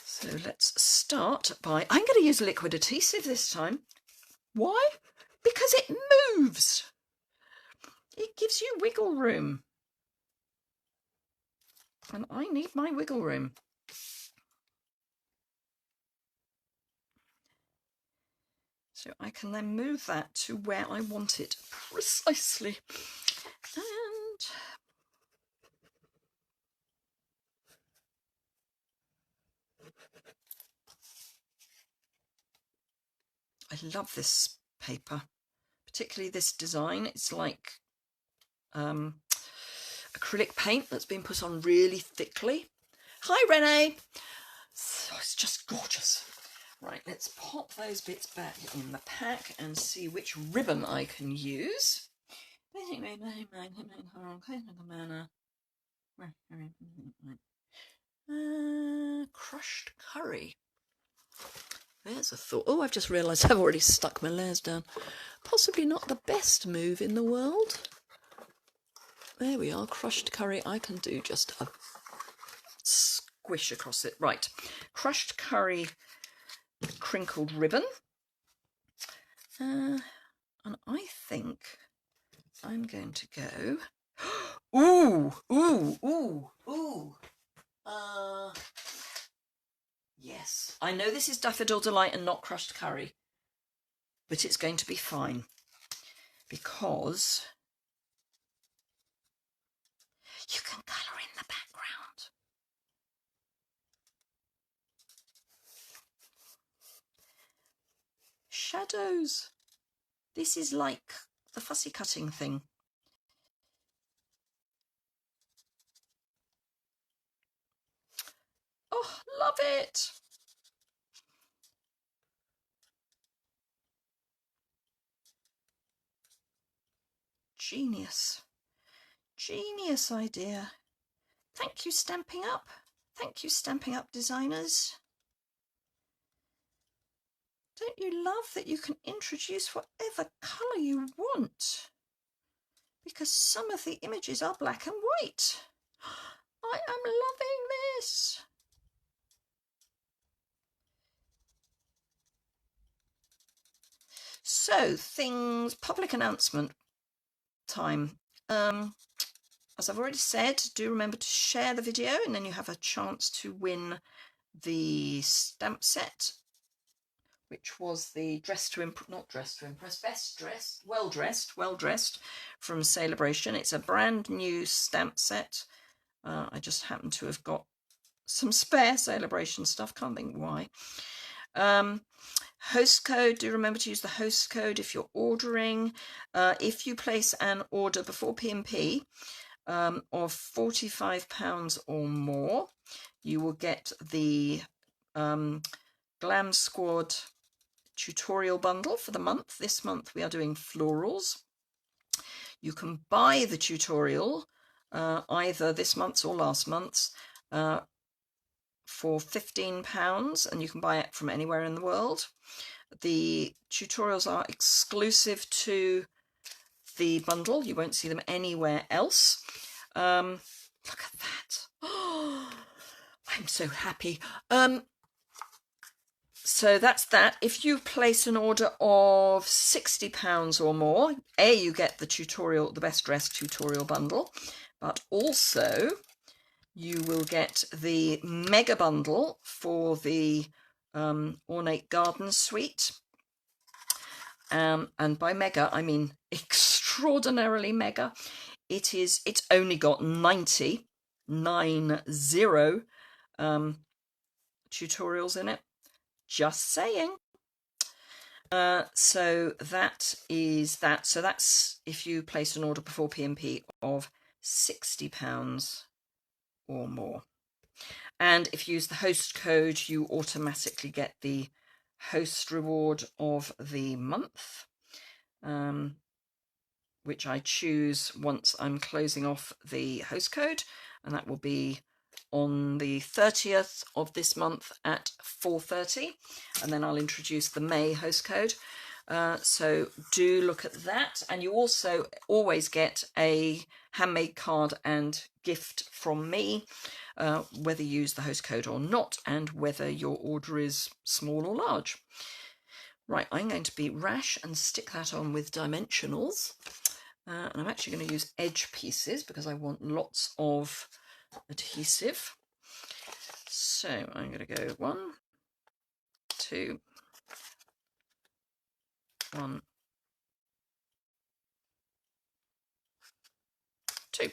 So let's start by, I'm going to use liquid adhesive this time. Why? Because it moves. It gives you wiggle room. And I need my wiggle room. So I can then move that to where I want it precisely. And I love this paper, particularly this design. It's like acrylic paint that's been put on really thickly. Hi, Renee. So it's just gorgeous. Right, let's pop those bits back in the pack and see which ribbon I can use. Crushed curry. There's a thought. Oh, I've just realised I've already stuck my layers down. Possibly not the best move in the world. There we are, crushed curry. I can do just a squish across it. Right, crushed curry crinkled ribbon. And I think I'm going to go... Ooh, ooh, ooh, ooh. Yes, I know this is Daffodil Delight and not crushed curry, but it's going to be fine because you can colour in the background. Shadows. This is like the fussy cutting thing. Oh, love it. Genius. Genius idea. Thank you, Stamping Up. Thank you, Stamping Up designers. Don't you love that you can introduce whatever colour you want? Because some of the images are black and white. I am loving this. So, public announcement time. As I've already said, do remember to share the video and then you have a chance to win the stamp set, which was the Best Dressed, Well Dressed from Celebration. It's a brand new stamp set. I just happen to have got some spare Celebration stuff, can't think why. Host code, do remember to use the host code if you're ordering. If you place an order before P&P of £45 or more, you will get the Glam Squad tutorial bundle for the month. This month we are doing florals. You can buy the tutorial either this month's or last month's for £15, and you can buy it from anywhere in the world. The tutorials are exclusive to the bundle. You won't see them anywhere else. Look at that. Oh, I'm so happy. So that's that. If you place an order of £60 or more, you get the tutorial, the best dressed tutorial bundle, but also you will get the mega bundle for the ornate garden suite. And by mega, I mean extraordinarily mega. It's only got 90 tutorials in it. Just saying. So that is that. So that's if you place an order before P&P of £60 or more. And if you use the host code, you automatically get the host reward of the month, which I choose once I'm closing off the host code, and that will be on the 30th of this month at 4:30, and then I'll introduce the May host code. So do look at that, and you also always get a handmade card and gift from me, whether you use the host code or not, and whether your order is small or large. Right, I'm going to be rash and stick that on with dimensionals, and I'm actually going to use edge pieces because I want lots of adhesive. So I'm going to go 1, 2, 1, 2.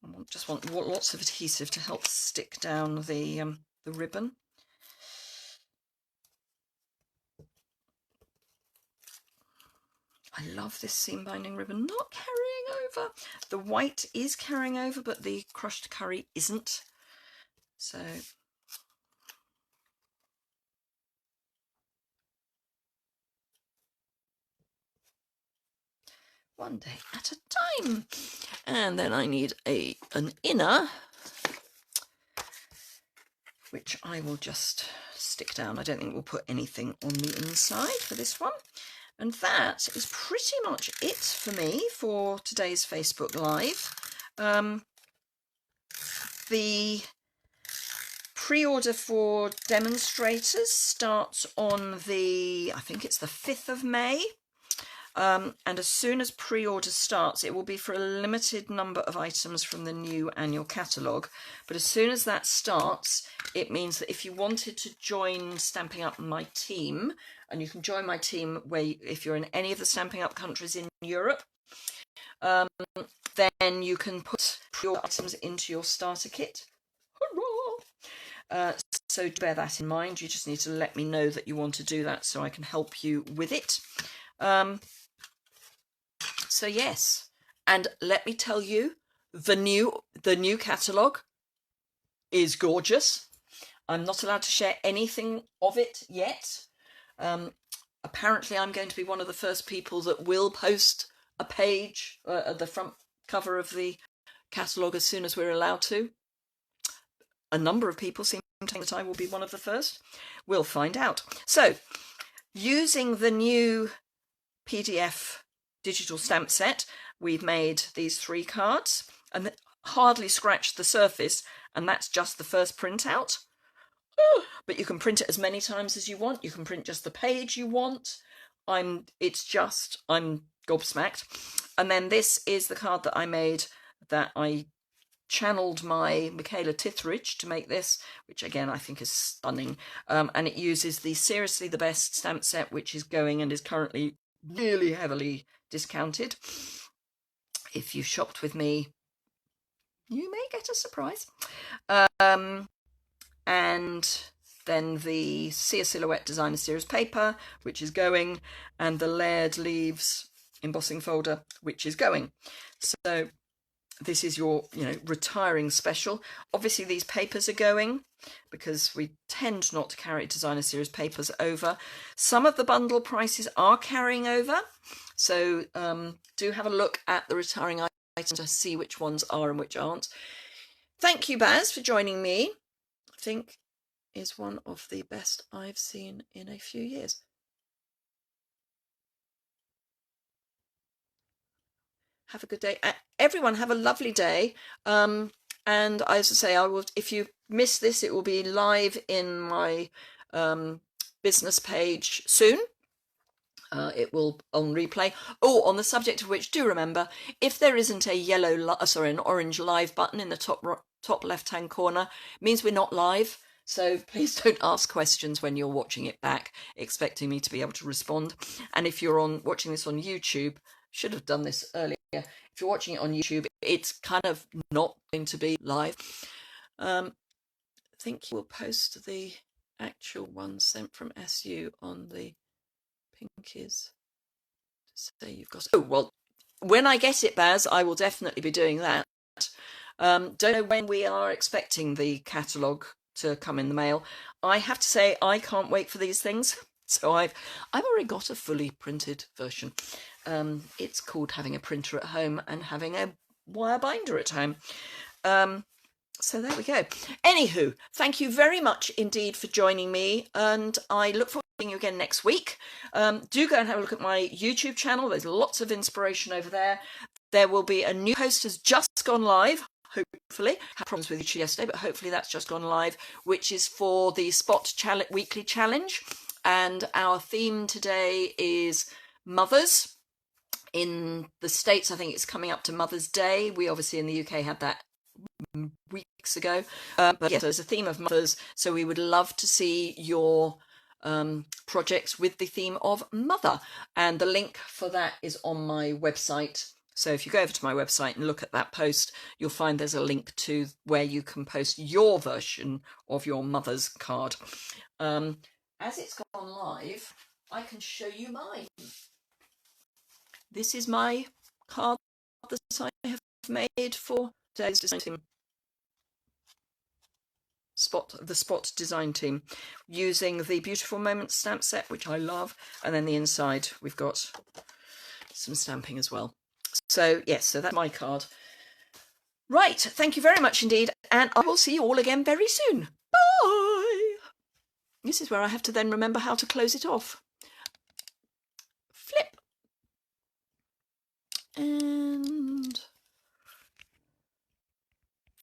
I just want lots of adhesive to help stick down the ribbon. I love this seam binding ribbon, not carrying over. The white is carrying over, but the crushed curry isn't. So one day at a time. And then I need an inner, which I will just stick down. I don't think we'll put anything on the inside for this one. And that is pretty much it for me for today's Facebook Live. The pre-order for demonstrators starts on the, I think it's the 5th of May. And as soon as pre-order starts, it will be for a limited number of items from the new annual catalogue. But as soon as that starts, it means that if you wanted to join Stamping Up my team, and you can join my team if you're in any of the Stamping Up countries in Europe, then you can put your items into your starter kit. Hurrah! So bear that in mind. You just need to let me know that you want to do that so I can help you with it. So yes, and let me tell you, the new catalogue is gorgeous. I'm not allowed to share anything of it yet. Apparently I'm going to be one of the first people that will post a page at the front cover of the catalogue as soon as we're allowed to. A number of people seem to think that I will be one of the first. We'll find out. So, using the new PDF digital stamp set, we've made these 3 cards and hardly scratched the surface, and that's just the first printout. But you can print it as many times as you want. You can print just the page you want. I'm gobsmacked. And then this is the card that I made, that I channeled my Michaela Tithridge to make this, which again I think is stunning. And it uses the Seriously the Best stamp set, which is going and is currently really heavily discounted. If you shopped with me, you may get a surprise. And then the Sia Silhouette Designer Series paper, which is going, and the Layered Leaves embossing folder, which is going. So this is your, retiring special. Obviously these papers are going because we tend not to carry Designer Series papers over. Some of the bundle prices are carrying over. So do have a look at the retiring items to see which ones are and which aren't. Thank you, Baz, for joining me. I think is one of the best I've seen in a few years. have a good day. Everyone have a lovely day. And as I say, I will, if you miss this, it will be live in my business page soon. It will on replay. Oh, on the subject of which, do remember, if there isn't a an orange live button in the top left-hand corner, it means we're not live. So please don't ask questions when you're watching it back, expecting me to be able to respond. And if you're watching this on YouTube, should have done this earlier. If you're watching it on YouTube, it's kind of not going to be live. I think we'll post the actual one sent from SU on the pinkies. Say you've got. Oh well, when I get it, Baz, I will definitely be doing that. Don't know when we are expecting the catalogue to come in the mail. I have to say I can't wait for these things. So I've already got a fully printed version. It's called having a printer at home and having a wire binder at home. So there we go. Anywho, thank you very much indeed for joining me, and I look forward to seeing you again next week. Do go and have a look at my YouTube channel. There's lots of inspiration over there. There will be a new post has just gone live, hopefully. I had problems with YouTube yesterday, but hopefully that's just gone live, which is for the Spot Weekly Challenge. And our theme today is mothers. In the States, I think it's coming up to Mother's Day. We obviously in the UK had that weeks ago. But yes, there's a theme of mothers. So we would love to see your projects with the theme of mother. And the link for that is on my website. So if you go over to my website and look at that post, you'll find there's a link to where you can post your version of your mother's card. As it's gone live, I can show you mine. This is my card that I have made for today's design team. The Spot design team, using the Beautiful Moments stamp set, which I love, and then the inside we've got some stamping as well. So yes, so that's my card. Right, thank you very much indeed, and I will see you all again very soon. Bye! This is where I have to then remember how to close it off. Flip.